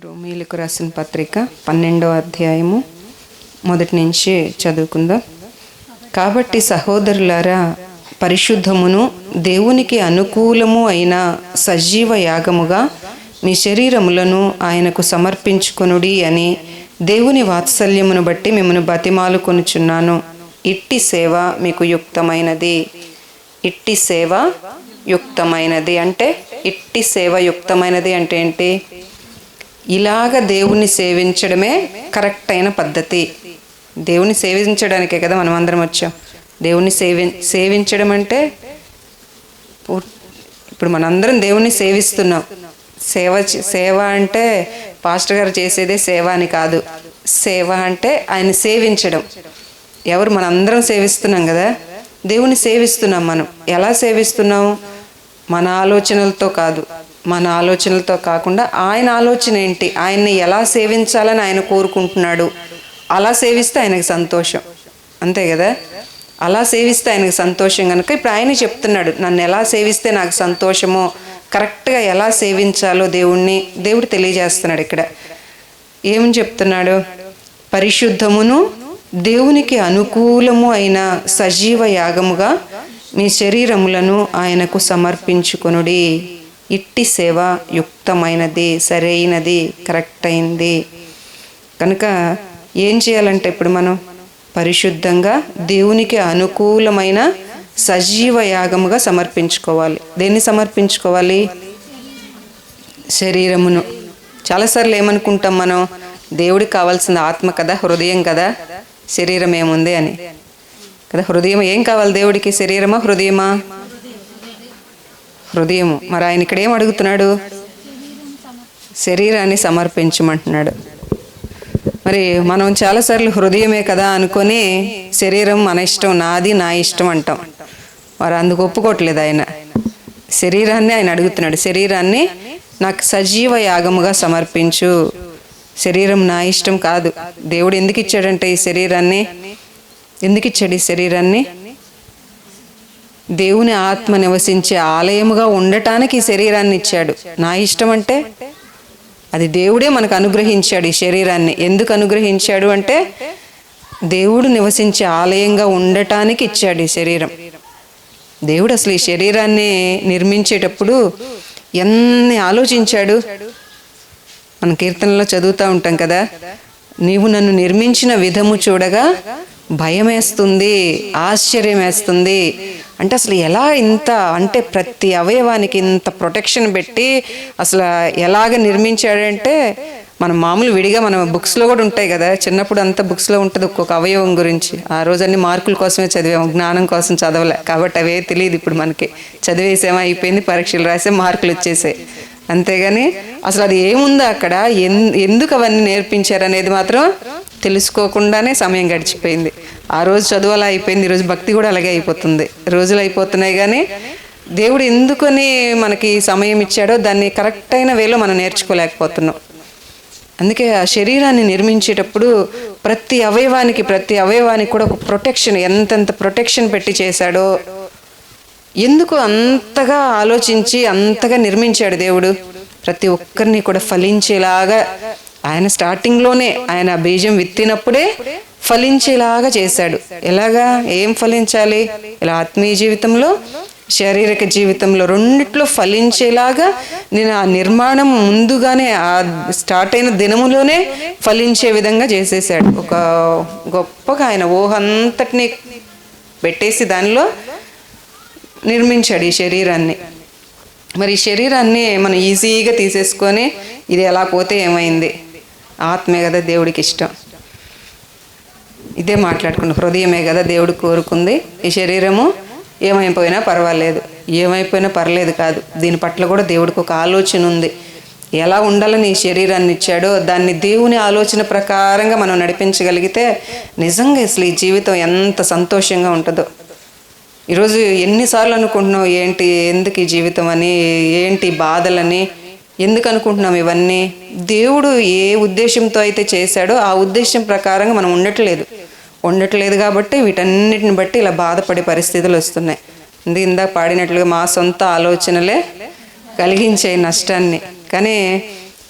రోమీయులకు రాసిన పత్రిక 12వ అధ్యాయము మొదటి నుంచి చదువుకుందాం. కాబట్టి సహోదరులారా, పరిశుద్ధమును దేవునికి అనుకూలము అయిన సజీవ యాగముగా మీ శరీరములను ఆయనకు సమర్పించుకొనుడి అని దేవుని వాత్సల్యమును బట్టి మిమ్మను బతిమాలుకొనుచున్నాను. ఇట్టి సేవ మీకు యుక్తమైనది. ఇట్టి సేవ యుక్తమైనది అంటే ఇట్టి సేవ యుక్తమైనది అంటే ఏంటి? ఇలాగ దేవుణ్ణి సేవించడమే కరెక్ట్ అయిన పద్ధతి. దేవుని సేవించడానికే కదా మనం అందరం వచ్చాం. దేవుణ్ణి సేవించడం అంటే ఇప్పుడు మనందరం దేవుణ్ణి సేవిస్తున్నాం. సేవ అంటే పాస్టర్ గారు చేసేదే సేవ అని కాదు. సేవ అంటే ఆయన సేవించడం. ఎవరు? మనందరం సేవిస్తున్నాం కదా, దేవుని సేవిస్తున్నాం. మనం ఎలా సేవిస్తున్నాం? మన ఆలోచనలతో కాదు, మన ఆలోచనలతో కాకుండా ఆయన ఆలోచన ఏంటి, ఆయన్ని ఎలా సేవించాలని ఆయన కోరుకుంటున్నాడు, అలా సేవిస్తే ఆయనకు సంతోషం. అంతే కదా, అలా సేవిస్తే ఆయనకు సంతోషం. కనుక ఇప్పుడు ఆయన చెప్తున్నాడు, నన్ను ఎలా సేవిస్తే నాకు సంతోషమో, కరెక్ట్గా ఎలా సేవించాలో దేవుడు తెలియజేస్తున్నాడు. ఇక్కడ ఏమని చెప్తున్నాడు? పరిశుద్ధమును దేవునికి అనుకూలము అయిన సజీవ యాగముగా మీ శరీరములను ఆయనకు సమర్పించుకొనుడి. ఇట్టి సేవ యుక్తమైనది, సరైనది, కరెక్ట్ అయింది. కనుక ఏం చేయాలంటే ఇప్పుడు మనం పరిశుద్ధంగా దేవునికి అనుకూలమైన సజీవ యాగముగా సమర్పించుకోవాలి. దేన్ని సమర్పించుకోవాలి? శరీరమును. చాలాసార్లు ఏమనుకుంటాం మనం, దేవుడికి కావాల్సిన ఆత్మ కదా, హృదయం కదా, శరీరం ఏముంది అని కదా. హృదయం ఏం కావాలి దేవుడికి? శరీరమా హృదయమా? హృదయము. మరి ఆయన ఇక్కడ ఏం అడుగుతున్నాడు? శరీరాన్ని సమర్పించమంటున్నాడు. మరి మనం చాలాసార్లు హృదయమే కదా అనుకొని శరీరం మన ఇష్టం, నాది నా ఇష్టం అంటాం. మరి అందుకు ఒప్పుకోవట్లేదు ఆయన. శరీరాన్ని ఆయన అడుగుతున్నాడు, శరీరాన్ని నాకు సజీవ యాగముగా సమర్పించు. శరీరం నా ఇష్టం కాదు. దేవుడు ఎందుకు ఇచ్చాడంటే ఈ శరీరాన్ని, ఎందుకు ఇచ్చాడు ఈ శరీరాన్ని? దేవుని ఆత్మ నివసించే ఆలయముగా ఉండటానికి ఈ శరీరాన్ని ఇచ్చాడు. నా ఇష్టం అంటే అది దేవుడే మనకు అనుగ్రహించాడు ఈ శరీరాన్ని. ఎందుకు అనుగ్రహించాడు అంటే దేవుడు నివసించే ఆలయంగా ఉండటానికి ఇచ్చాడు ఈ శరీరం. దేవుడు అసలు ఈ శరీరాన్ని నిర్మించేటప్పుడు ఎన్ని ఆలోచించాడు. మన కీర్తనలో చదువుతూ ఉంటాం కదా, నీవు నన్ను నిర్మించిన విధము చూడగా భయం వేస్తుంది, ఆశ్చర్యం వేస్తుంది. అంటే అసలు ఎలా ఇంత, అంటే ప్రతి అవయవానికి ఇంత ప్రొటెక్షన్ పెట్టి అసలు ఎలాగ నిర్మించాడంటే, మనం మామూలు విడిగా మన బుక్స్లో కూడా ఉంటాయి కదా, చిన్నప్పుడు అంతా బుక్స్లో ఉంటుంది ఒక్కొక్క అవయవం గురించి. ఆ రోజు అన్ని మార్కుల కోసమే చదివాము, జ్ఞానం కోసం చదవలే కాబట్టి అవే తెలియదు. ఇప్పుడు మనకి చదివేసామో అయిపోయింది, పరీక్షలు రాసే మార్కులు వచ్చేసాయి, అంతేగాని అసలు అది ఏముందో అక్కడ, ఎందుకు అవన్నీ నేర్పించారనేది మాత్రం తెలుసుకోకుండానే సమయం గడిచిపోయింది. ఆ రోజు చదువు అలా అయిపోయింది, ఈరోజు భక్తి కూడా అలాగే అయిపోతుంది. రోజులు అయిపోతున్నాయి కానీ దేవుడు ఎందుకని మనకి సమయం ఇచ్చాడో దాన్ని కరెక్ట్ అయిన వేలో మనం నేర్చుకోలేకపోతున్నాం. అందుకే ఆ శరీరాన్ని నిర్మించేటప్పుడు ప్రతి అవయవానికి కూడా ఒక ప్రొటెక్షన్, ఎంతెంత ప్రొటెక్షన్ పెట్టి చేశాడో. ఎందుకు అంతగా ఆలోచించి అంతగా నిర్మించాడు దేవుడు? ప్రతి ఒక్కరిని కూడా ఫలించేలాగా ఆయన స్టార్టింగ్లోనే ఆయన బీజం విత్తినప్పుడే ఫలించేలాగా చేశాడు. ఎలాగా? ఏం ఫలించాలి? ఇలా ఆత్మీయ జీవితంలో, శారీరక జీవితంలో రెండిట్లో ఫలించేలాగా నేను ఆ నిర్మాణం ముందుగానే ఆ స్టార్ట్ అయిన దినములోనే ఫలించే విధంగా చేసేసాడు. ఒక గొప్పగా ఆయన ఊహంతటిని పెట్టేసి దానిలో నిర్మించాడు ఈ శరీరాన్ని. మరి ఈ శరీరాన్ని మనం ఈజీగా తీసేసుకొని ఇది ఎలా పోతే ఏమైంది? ఆత్మే కదా దేవుడికి ఇష్టం. ఇదే మాట్లాడుకున్నాం, హృదయమే కదా దేవుడు కోరుకుంది. ఈ శరీరము ఏమైపోయినా పర్వాలేదు, ఏమైపోయినా పర్లేదు కాదు, దీని పట్ల కూడా దేవుడికి ఒక ఆలోచన ఉంది. ఎలా ఉండాలని ఈ శరీరాన్ని ఇచ్చాడో దాన్ని దేవుని ఆలోచన ప్రకారంగా మనం నడిపించగలిగితే నిజంగా అసలు ఈ జీవితం ఎంత సంతోషంగా ఉంటుందో. ఈరోజు ఎన్నిసార్లు అనుకుంటున్నాం, ఏంటి ఎందుకు ఈ జీవితం అని, ఏంటి బాధలని, ఎందుకు అనుకుంటున్నాం ఇవన్నీ? దేవుడు ఏ ఉద్దేశంతో అయితే చేశాడో ఆ ఉద్దేశం ప్రకారంగా మనం ఉండట్లేదు కాబట్టి వీటన్నిటిని బట్టి ఇలా బాధపడే పరిస్థితులు వస్తున్నాయి. ఇందాక పాడినట్లుగా మా సొంత ఆలోచనలే కలిగించే నష్టాన్ని. కానీ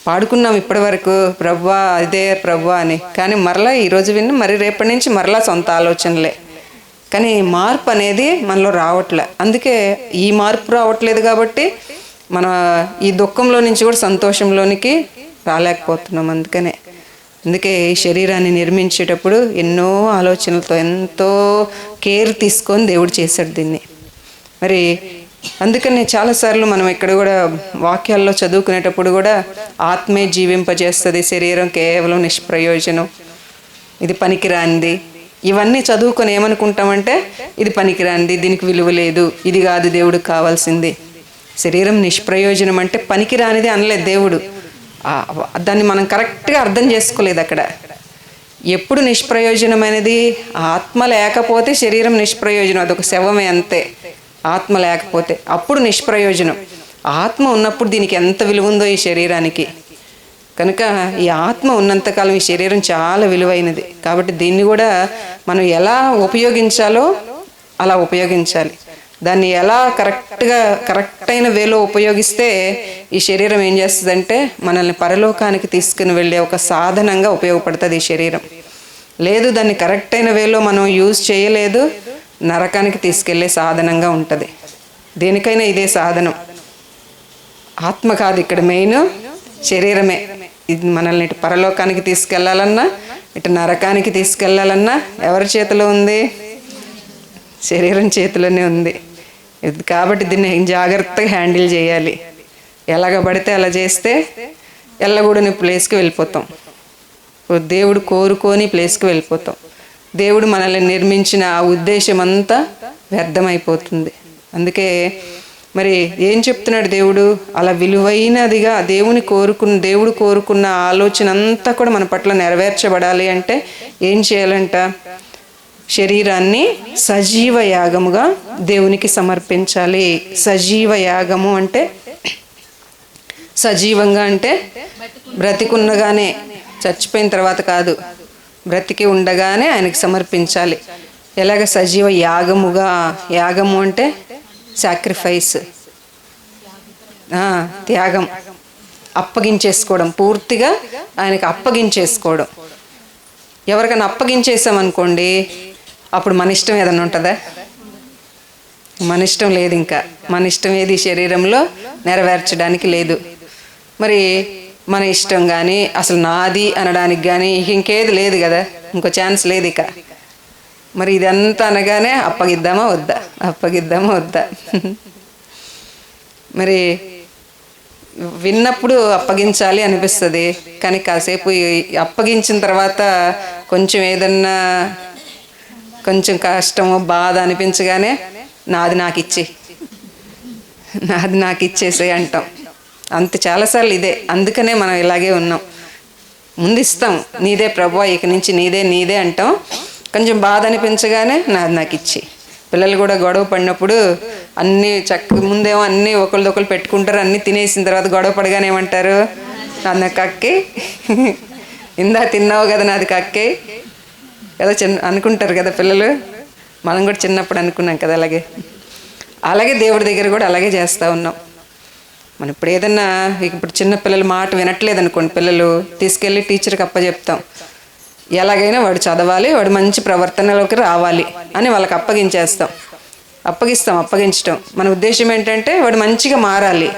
పాడుకున్నాం ఇప్పటి వరకు ప్రభువా ఇదే ప్రభువా అని, కానీ మరలా ఈరోజు విని మరి రేపటి నుంచి మరలా సొంత ఆలోచనలే. కానీ మార్పు అనేది మనలో రావట్లే. అందుకే ఈ మార్పు రావట్లేదు కాబట్టి మన ఈ దుఃఖంలో నుంచి కూడా సంతోషంలోనికి రాలేకపోతున్నాం. అందుకే ఈ శరీరాన్ని నిర్మించేటప్పుడు ఎన్నో ఆలోచనలతో ఎంతో కేర్ తీసుకొని దేవుడు చేశాడు దీన్ని. మరి అందుకని చాలాసార్లు మనం ఇక్కడ కూడా వాక్యాల్లో చదువుకునేటప్పుడు కూడా ఆత్మే జీవింపజేస్తుంది, శరీరం కేవలం నిష్ప్రయోజనం, ఇది పనికిరానిది, ఇవన్నీ చదువుకొని ఏమనుకుంటామంటే ఇది పనికిరానిది, దీనికి విలువ లేదు, ఇది కాదు దేవుడికి కావాల్సింది. శరీరం నిష్ప్రయోజనం అంటే పనికిరానిది అనలేదు దేవుడు. దాన్ని మనం కరెక్ట్గా అర్థం చేసుకోలేదు అక్కడ. ఎప్పుడు నిష్ప్రయోజనమైనది? ఆత్మ లేకపోతే శరీరం నిష్ప్రయోజనం, అదొక శవమే అంతే. ఆత్మ లేకపోతే అప్పుడు నిష్ప్రయోజనం. ఆత్మ ఉన్నప్పుడు దీనికి ఎంత విలువ ఉందో ఈ శరీరానికి. కనుక ఈ ఆత్మ ఉన్నంతకాలం ఈ శరీరం చాలా విలువైనది. కాబట్టి దీన్ని కూడా మనం ఎలా ఉపయోగించాలో అలా ఉపయోగించాలి. దాన్ని ఎలా కరెక్ట్ అయిన వేలో ఉపయోగిస్తే ఈ శరీరం ఏం చేస్తుందంటే మనల్ని పరలోకానికి తీసుకుని వెళ్ళే ఒక సాధనంగా ఉపయోగపడుతుంది ఈ శరీరం. లేదు దాన్ని కరెక్ట్ అయిన వేలో మనం యూజ్ చేయలేదు, నరకానికి తీసుకెళ్లే సాధనంగా ఉంటుంది. దేనికైనా ఇదే సాధనం. ఆత్మ కాదు ఇక్కడ మెయిన్, శరీరమే. ఇది మనల్ని ఇటు పరలోకానికి తీసుకెళ్లాలన్నా ఇటు నరకానికి తీసుకెళ్లాలన్నా ఎవరి చేతిలో ఉంది? శరీరం చేతిలోనే ఉంది. కాబట్టి దీన్ని జాగ్రత్తగా హ్యాండిల్ చేయాలి. ఎలాగ పడితే అలా చేస్తే ఎల్లగూడని ప్లేస్కి వెళ్ళిపోతాం, దేవుడు కోరుకోని ప్లేస్కి వెళ్ళిపోతాం. దేవుడు మనల్ని నిర్మించిన ఆ ఉద్దేశం అంతా వ్యర్థమైపోతుంది. అందుకే మరి ఏం చెప్తున్నాడు దేవుడు? అలా విలువైనదిగా దేవుడు కోరుకున్న ఆలోచన అంతా కూడా మన పట్ల నెరవేర్చబడాలి అంటే ఏం చేయాలంట? శరీరాన్ని సజీవ యాగముగా దేవునికి సమర్పించాలి. సజీవ యాగము అంటే సజీవంగా అంటే బ్రతికున్నగానే, చచ్చిపోయిన తర్వాత కాదు, బ్రతికి ఉండగానే ఆయనకి సమర్పించాలి. ఎలాగ సజీవ యాగముగా? యాగము అంటే సాక్రిఫైస్, త్యాగం, అప్పగించేసుకోవడం, పూర్తిగా ఆయనకి అప్పగించేసుకోవడం. ఎవరికైనా అప్పగించేసామనుకోండి, అప్పుడు మన ఇష్టం ఏదన్నా ఉంటుందా? మన ఇష్టం లేదు. ఇంకా మన ఇష్టం ఏది శరీరంలో నెరవేర్చడానికి లేదు. మరి మన ఇష్టం కానీ అసలు నాది అనడానికి కానీ ఇంకేది లేదు కదా, ఇంకో ఛాన్స్ లేదు ఇక. మరి ఇదంతా అనగానే అప్పగిద్దామా వద్దా? మరి విన్నప్పుడు అప్పగించాలి అనిపిస్తుంది, కానీ కాసేపు అప్పగించిన తర్వాత కొంచెం ఏదన్నా కొంచెం కష్టమో బాధ అనిపించగానే నాది నాకు ఇచ్చేసే అంటాం. అంత చాలాసార్లు ఇదే. అందుకనే మనం ఇలాగే ఉన్నాం. ముందు ఇస్తాం, నీదే ప్రభువా, ఇక నుంచి నీదే అంటాం. కొంచెం బాధ అనిపించగానే నాకు ఇచ్చి. పిల్లలు కూడా గొడవ పడినప్పుడు అన్నీ ముందేమో అన్నీ ఒకళ్ళదొకళ్ళు పెట్టుకుంటారు, అన్నీ తినేసిన తర్వాత గొడవ పడగానే ఏమంటారు? నాది కక్కి, ఇందా తిన్నావు కదా నాది కక్కి ఏదో అనుకుంటారు కదా పిల్లలు. మనం కూడా చిన్నప్పుడు అనుకున్నాం కదా అలాగే దేవుడి దగ్గర కూడా అలాగే చేస్తూ ఉన్నాం. మనం ఇప్పుడు ఏదన్నా ఇప్పుడు చిన్నపిల్లల మాట వినట్లేదు అనుకోండి, పిల్లలు తీసుకెళ్ళి టీచర్కి అప్పచెప్తాం. ఎలాగైనా వాడు చదవాలి, వాడు మంచి ప్రవర్తనలోకి రావాలి అని వాళ్ళకి అప్పగించడం మన ఉద్దేశం ఏంటంటే వాడు మంచిగా మారాలి.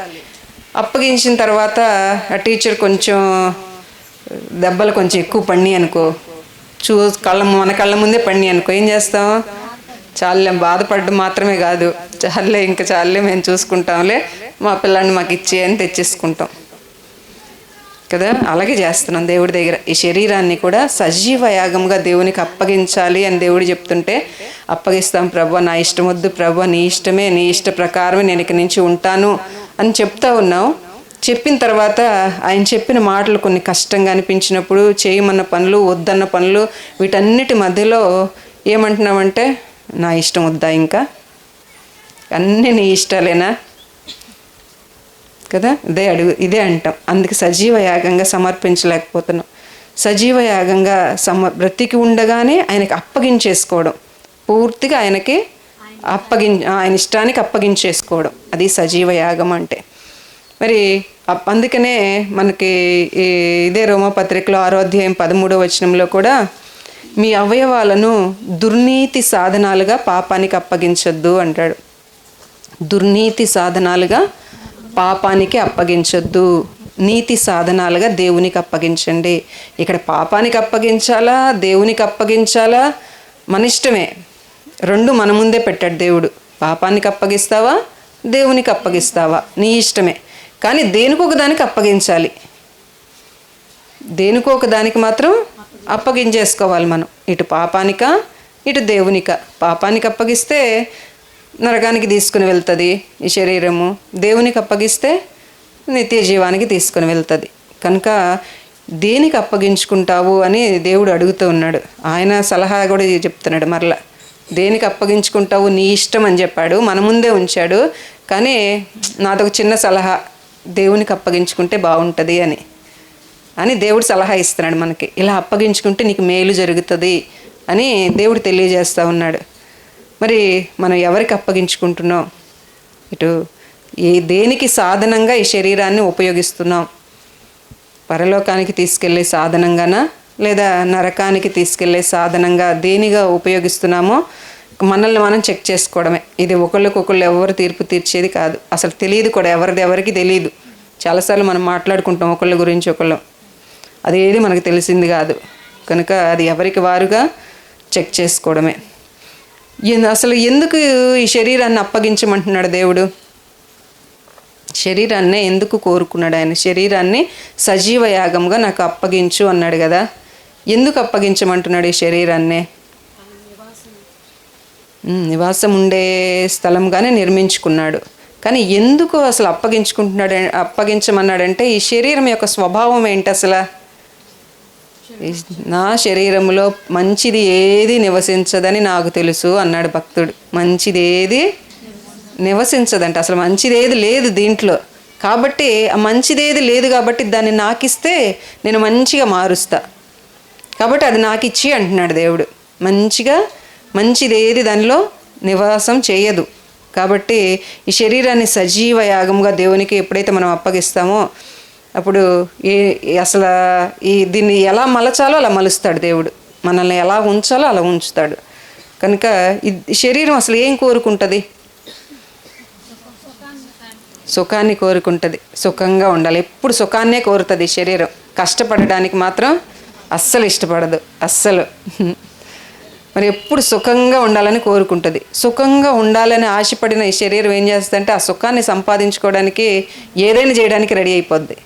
అప్పగించిన తర్వాత ఆ టీచర్ కొంచెం దెబ్బలు కొంచెం ఎక్కువ పడినాయి అనుకో, మన కళ్ళ ముందే పడినాయి అనుకో, ఏం చేస్తాం? చాలే, బాధపడడం మాత్రమే కాదు, చాలే మేము చూసుకుంటాంలే, మా పిల్లాన్ని మాకు ఇచ్చే అని తెచ్చేసుకుంటాం కదా. అలాగే చేస్తున్నాం దేవుడి దగ్గర. ఈ శరీరాన్ని కూడా సజీవ యాగంగా దేవునికి అప్పగించాలి అని దేవుడు చెప్తుంటే అప్పగిస్తాం. ప్రభువా నా ఇష్టం వద్దు, ప్రభువా నీ ఇష్టమే, నీ ఇష్ట ప్రకారమే నేను ఇక నుంచి ఉంటాను అని చెప్తా ఉన్నాం. చెప్పిన తర్వాత ఆయన చెప్పిన మాటలు కొన్ని కష్టంగా అనిపించినప్పుడు, చేయమన్న పనులు, వద్దన్న పనులు, వీటన్నిటి మధ్యలో ఏమంటున్నామంటే నా ఇష్టం వద్దా, ఇంకా అన్నీ నీ ఇష్టాలేనా కదా, ఇదే అంటాం. అందుకే సజీవ యాగంగా సమర్పించలేకపోతున్నాం. సజీవ యాగంగా బ్రతికి ఉండగానే ఆయనకి అప్పగించేసుకోవడం, పూర్తిగా ఆయనకి ఆయన ఇష్టానికి అప్పగించేసుకోవడం, అది సజీవ యాగం అంటే. మరి అందుకనే మనకి ఇదే రోమపత్రికలో 6వ అధ్యాయం 13వ వచనంలో కూడా మీ అవయవాలను దుర్నీతి సాధనాలుగా పాపానికి అప్పగించొద్దు అంటాడు. దుర్నీతి సాధనాలుగా పాపానికి అప్పగించొద్దు, నీతి సాధనాలుగా దేవునికి అప్పగించండి. ఇక్కడ పాపానికి అప్పగించాలా దేవునికి అప్పగించాలా మన ఇష్టమే, రెండు మన ముందే పెట్టాడు దేవుడు. పాపానికి అప్పగిస్తావా దేవునికి అప్పగిస్తావా నీ ఇష్టమే, కానీ దేనికొక దానికి అప్పగించాలి. దేనికొక దానికి మాత్రం అప్పగించేసుకోవాలి మనం. ఇటు పాపానిక ఇటు దేవునిక. పాపానికి అప్పగిస్తే నరకానికి తీసుకుని వెళ్తుంది ఈ శరీరము, దేవునికి అప్పగిస్తే నిత్య జీవానికి తీసుకుని వెళ్తుంది. కనుక దేనికి అప్పగించుకుంటావు అని దేవుడు అడుగుతూ ఉన్నాడు. ఆయన సలహా కూడా చెప్తున్నాడు మరలా, దేనికి అప్పగించుకుంటావు నీ ఇష్టం అని చెప్పాడు, మన ముందే ఉంచాడు. కానీ నాదొక చిన్న సలహా, దేవునికి అప్పగించుకుంటే బాగుంటుంది అని దేవుడు సలహా ఇస్తున్నాడు మనకి. ఇలా అప్పగించుకుంటే నీకు మేలు జరుగుతుంది అని దేవుడు తెలియజేస్తూ ఉన్నాడు. మరి మనం ఎవరికి అప్పగించుకుంటున్నాం? ఇటు దేనికి సాధనంగా ఈ శరీరాన్ని ఉపయోగిస్తున్నాం? పరలోకానికి తీసుకెళ్లే సాధనంగానా లేదా నరకానికి తీసుకెళ్లే సాధనంగా దేనిగా ఉపయోగిస్తున్నామో మనల్ని మనం చెక్ చేసుకోవడమే. ఇది ఒకళ్ళకొకళ్ళు ఎవరు తీర్పు తీర్చేది కాదు, అసలు తెలియదు కూడా, ఎవరికి తెలియదు. చాలాసార్లు మనం మాట్లాడుకుంటాం ఒకళ్ళ గురించి ఒకళ్ళం, అదేది మనకు తెలిసింది కాదు. కనుక అది ఎవరికి వారుగా చెక్ చేసుకోవడమే. అసలు ఎందుకు ఈ శరీరాన్ని అప్పగించమంటున్నాడు దేవుడు? శరీరాన్నే ఎందుకు కోరుకున్నాడు ఆయన? శరీరాన్ని సజీవ యాగంగా నాకు అప్పగించు అన్నాడు కదా. ఎందుకు అప్పగించమంటున్నాడు ఈ శరీరాన్నే? నివాసం ఉండే స్థలంగానే నిర్మించుకున్నాడు. కానీ ఎందుకు అసలు అప్పగించమన్నాడంటే ఈ శరీరం యొక్క స్వభావం ఏంటి అసలు? నా శరీరంలో మంచిది ఏది నివసించదని నాకు తెలుసు అన్నాడు భక్తుడు. మంచిది ఏది నివసించదంట, అసలు మంచిది ఏది లేదు దీంట్లో. కాబట్టి ఆ మంచిదేది లేదు కాబట్టి దాన్ని నాకిస్తే నేను మంచిగా మారుస్తా. కాబట్టి అది నాకు ఇచ్చి అంటున్నాడు దేవుడు. మంచిదేది దానిలో నివాసం చేయదు. కాబట్టి ఈ శరీరాన్ని సజీవ యాగంగా దేవునికి ఎప్పుడైతే మనం అప్పగిస్తామో అప్పుడు అసలు దీన్ని ఎలా మలచాలో అలా మలుస్తాడు దేవుడు. మనల్ని ఎలా ఉంచాలో అలా ఉంచుతాడు. కనుక ఈ శరీరం అసలు ఏం కోరుకుంటుంది? సుఖాన్ని కోరుకుంటుంది. సుఖంగా ఉండాలి, ఎప్పుడు సుఖాన్నే కోరుతుంది శరీరం. కష్టపడడానికి మాత్రం అస్సలు ఇష్టపడదు, అస్సలు. మరి ఎప్పుడు సుఖంగా ఉండాలని కోరుకుంటుంది. సుఖంగా ఉండాలని ఆశపడిన ఈ శరీరం ఏం చేస్తుందంటే ఆ సుఖాన్ని సంపాదించుకోవడానికి ఏదైనా చేయడానికి రెడీ అయిపోద్ది.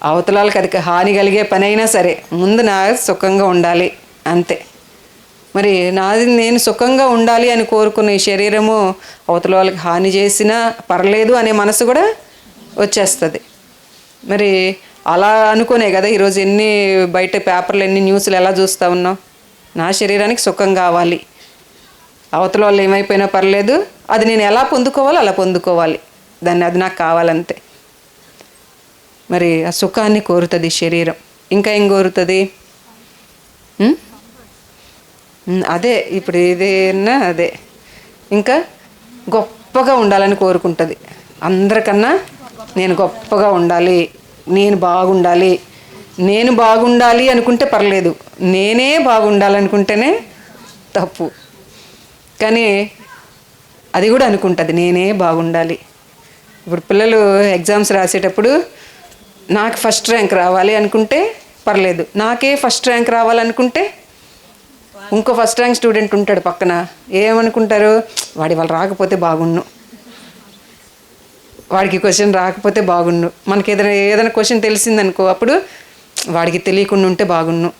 అవతలాలకు అది హాని కలిగే పని అయినా సరే ముందు నా సుఖంగా ఉండాలి అంతే. మరి నేను సుఖంగా ఉండాలి అని కోరుకున్న ఈ శరీరము అవతల వాళ్ళకి హాని చేసినా పర్లేదు అనే మనసు కూడా వచ్చేస్తుంది. మరి అలా అనుకునే కదా ఈరోజు ఎన్ని బయట పేపర్లు ఎన్ని న్యూస్లు ఎలా చూస్తూ ఉన్నాం. నా శరీరానికి సుఖం కావాలి, అవతల వాళ్ళు ఏమైపోయినా పర్లేదు, అది నేను ఎలా పొందుకోవాలో అలా పొందుకోవాలి, అది నాకు కావాలంతే. మరి ఆ సుఖాన్ని కోరుతుంది శరీరం. ఇంకా ఏం కోరుతుంది? అదే ఇప్పుడు ఇదేనా అదే ఇంకా గొప్పగా ఉండాలని కోరుకుంటుంది. అందరికన్నా నేను గొప్పగా ఉండాలి, నేను బాగుండాలి అనుకుంటే పర్లేదు, నేనే బాగుండాలనుకుంటేనే తప్పు. కానీ అది కూడా అనుకుంటుంది నేనే బాగుండాలి. ఇప్పుడు పిల్లలు ఎగ్జామ్స్ రాసేటప్పుడు నాకు ఫస్ట్ ర్యాంక్ రావాలి అనుకుంటే పర్లేదు, నాకే ఫస్ట్ ర్యాంక్ రావాలనుకుంటే ఇంకో ఫస్ట్ ర్యాంక్ స్టూడెంట్ ఉంటాడు పక్కన, ఏమనుకుంటారు? వాళ్ళు రాకపోతే బాగుండు, వాడికి క్వశ్చన్ రాకపోతే బాగుండు. మనకి ఏదైనా క్వశ్చన్ తెలిసిందనుకో అప్పుడు వాడికి తెలియకుండా ఉంటే బాగుండు.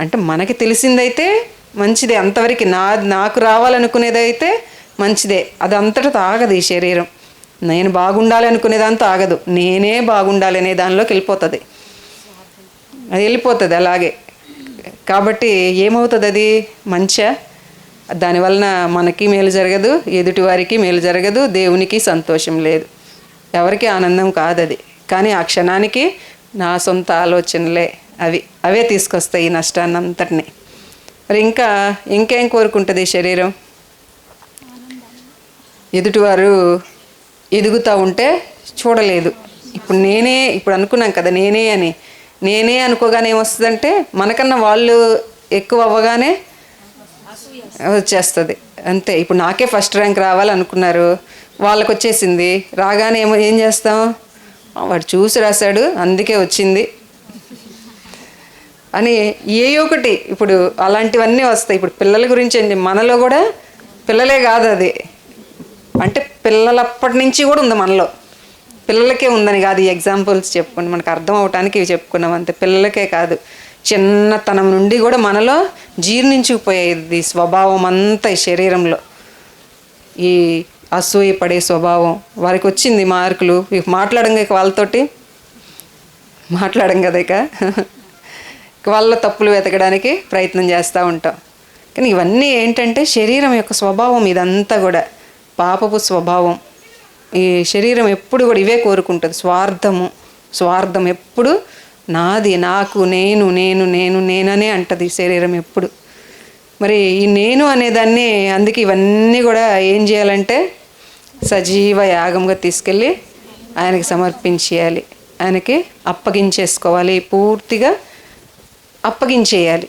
అంటే మనకి తెలిసిందైతే మంచిదే, అంతవరకు నాకు రావాలనుకునేదైతే మంచిదే. అది అంతటా ఆగదు ఈ శరీరం. నేను బాగుండాలి అనుకునేదాంతో ఆగదు, నేనే బాగుండాలి అనే దానిలోకి వెళ్ళిపోతుంది. అది వెళ్ళిపోతుంది అలాగే. కాబట్టి ఏమవుతుంది? అది మంచిగా, దానివలన మనకి మేలు జరగదు, ఎదుటివారికి మేలు జరగదు, దేవునికి సంతోషం లేదు, ఎవరికి ఆనందం కాదు అది. కానీ ఆ క్షణానికి నా సొంత ఆలోచనలే అవే తీసుకొస్తాయి ఈ నష్టాన్ని అంతటిని. మరి ఇంకేం కోరుకుంటుంది శరీరం? ఎదుటివారు ఎదుగుతూ ఉంటే చూడలేదు. ఇప్పుడు అనుకున్నాం కదా నేనే అని. నేనే అనుకోగానే ఏమొస్తుందంటే మనకన్నా వాళ్ళు ఎక్కువ అవ్వగానే వచ్చేస్తుంది అంతే. ఇప్పుడు నాకే ఫస్ట్ ర్యాంక్ రావాలనుకున్నారు, వాళ్ళకి వచ్చేసింది. రాగానే ఏం చేస్తాం, వాడు చూసి రాశాడు అందుకే వచ్చింది అని ఒకటి. ఇప్పుడు అలాంటివన్నీ వస్తాయి. ఇప్పుడు పిల్లల గురించి అండి, మనలో కూడా పిల్లలే కాదు అది, అంటే పిల్లలప్పటి నుంచి కూడా ఉంది మనలో. పిల్లలకే ఉందని కాదు, ఈ ఎగ్జాంపుల్స్ చెప్పుకోండి మనకు అర్థం అవటానికి ఇవి చెప్పుకున్నాం అంతే. పిల్లలకే కాదు, చిన్నతనం నుండి కూడా మనలో జీర్ణించుకుపోయేది స్వభావం అంతా ఈ శరీరంలో. ఈ అసూయ పడే స్వభావం వారికి వచ్చింది. మార్కులు మాట్లాడంగా వాళ్ళతోటి మాట్లాడం కదా, ఇక వాళ్ళ తప్పులు వెతకడానికి ప్రయత్నం చేస్తూ ఉంటాం. కానీ ఇవన్నీ ఏంటంటే శరీరం యొక్క స్వభావం. ఇదంతా కూడా పాపపు స్వభావం. ఈ శరీరం ఎప్పుడు కూడా ఇవే కోరుకుంటుంది. స్వార్థం ఎప్పుడు నాది, నాకు, నేననే అంటది శరీరం ఎప్పుడు. మరి ఈ నేను అనేదాన్ని, అందుకే ఇవన్నీ కూడా ఏం చేయాలంటే సజీవ యాగంగా తీసుకెళ్ళి ఆయనకి సమర్పించేయాలి, ఆయనకి అప్పగించేసుకోవాలి, పూర్తిగా అప్పగించేయాలి.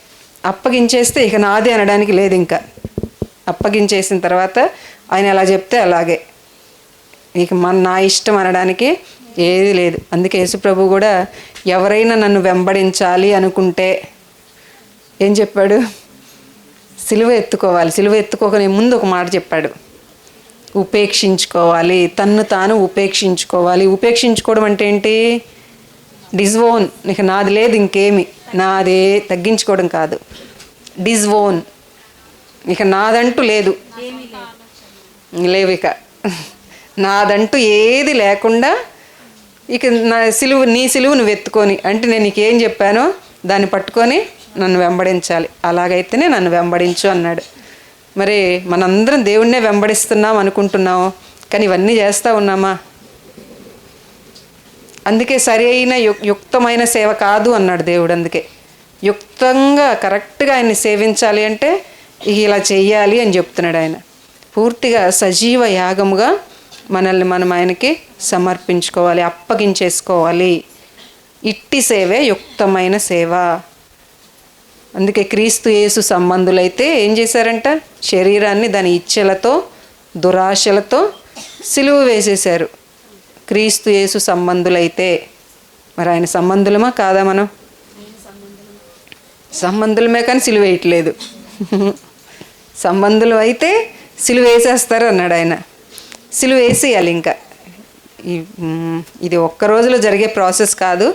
అప్పగించేస్తే ఇక నాది అనడానికి లేదు. ఇంకా అప్పగించేసిన తర్వాత ఆయన ఎలా చెప్తే అలాగే, ఇక నా ఇష్టం అనడానికి ఏది లేదు. అందుకే యేసుప్రభు కూడా ఎవరైనా నన్ను వెంబడించాలి అనుకుంటే ఏం చెప్పాడు, సిలువ ఎత్తుకోవాలి. సిలువ ఎత్తుకోకనే ముందు ఒక మాట చెప్పాడు, ఉపేక్షించుకోవాలి, తన్ను తాను ఉపేక్షించుకోవాలి. ఉపేక్షించుకోవడం అంటే ఏంటి, డిజ్ఓన్, ఇక నాది లేదు ఇంకేమి, నాదే తగ్గించుకోవడం కాదు, డిజ్ఓన్, ఇక నాదంటూ లేదు, లేవు, ఇక నాదంటూ ఏది లేకుండా, ఇక నీ సిలువు నువ్వు ఎత్తుకొని, అంటే నేను నీకేం చెప్పానో దాన్ని పట్టుకొని నన్ను వెంబడించాలి, అలాగైతేనే నన్ను వెంబడించు అన్నాడు. మరి మనందరం దేవుణ్ణే వెంబడిస్తున్నాం అనుకుంటున్నాం, కానీ ఇవన్నీ చేస్తూ ఉన్నామా? అందుకే సరి అయిన యుక్తమైన సేవ కాదు అన్నాడు దేవుడు. అందుకే యుక్తంగా కరెక్ట్గా ఆయన్ని సేవించాలి అంటే ఇలా చెయ్యాలి అని చెప్తున్నాడు ఆయన. పూర్తిగా సజీవ యాగముగా మనల్ని మనం ఆయనకి సమర్పించుకోవాలి, అప్పగించేసుకోవాలి. ఇట్టి సేవే యుక్తమైన సేవ. అందుకే క్రీస్తు యేసు సంబంధులైతే ఏం చేశారంట, శరీరాన్ని దాని ఇచ్ఛలతో దురాశలతో సిలువ వేసేశారు. క్రీస్తు యేసు సంబంధులైతే మరి ఆయన సంబంధులమా కాదా? మనం సంబంధులమే, కానీ సిలువ వేయట్లేదు. సంబంధులు అయితే సిలువ వేసేస్తారు అన్నాడు ఆయన. సిలువ వేసేయాలి. ఇంకా ఇది ఒక్క రోజులో జరిగే ప్రాసెస్ కాదు,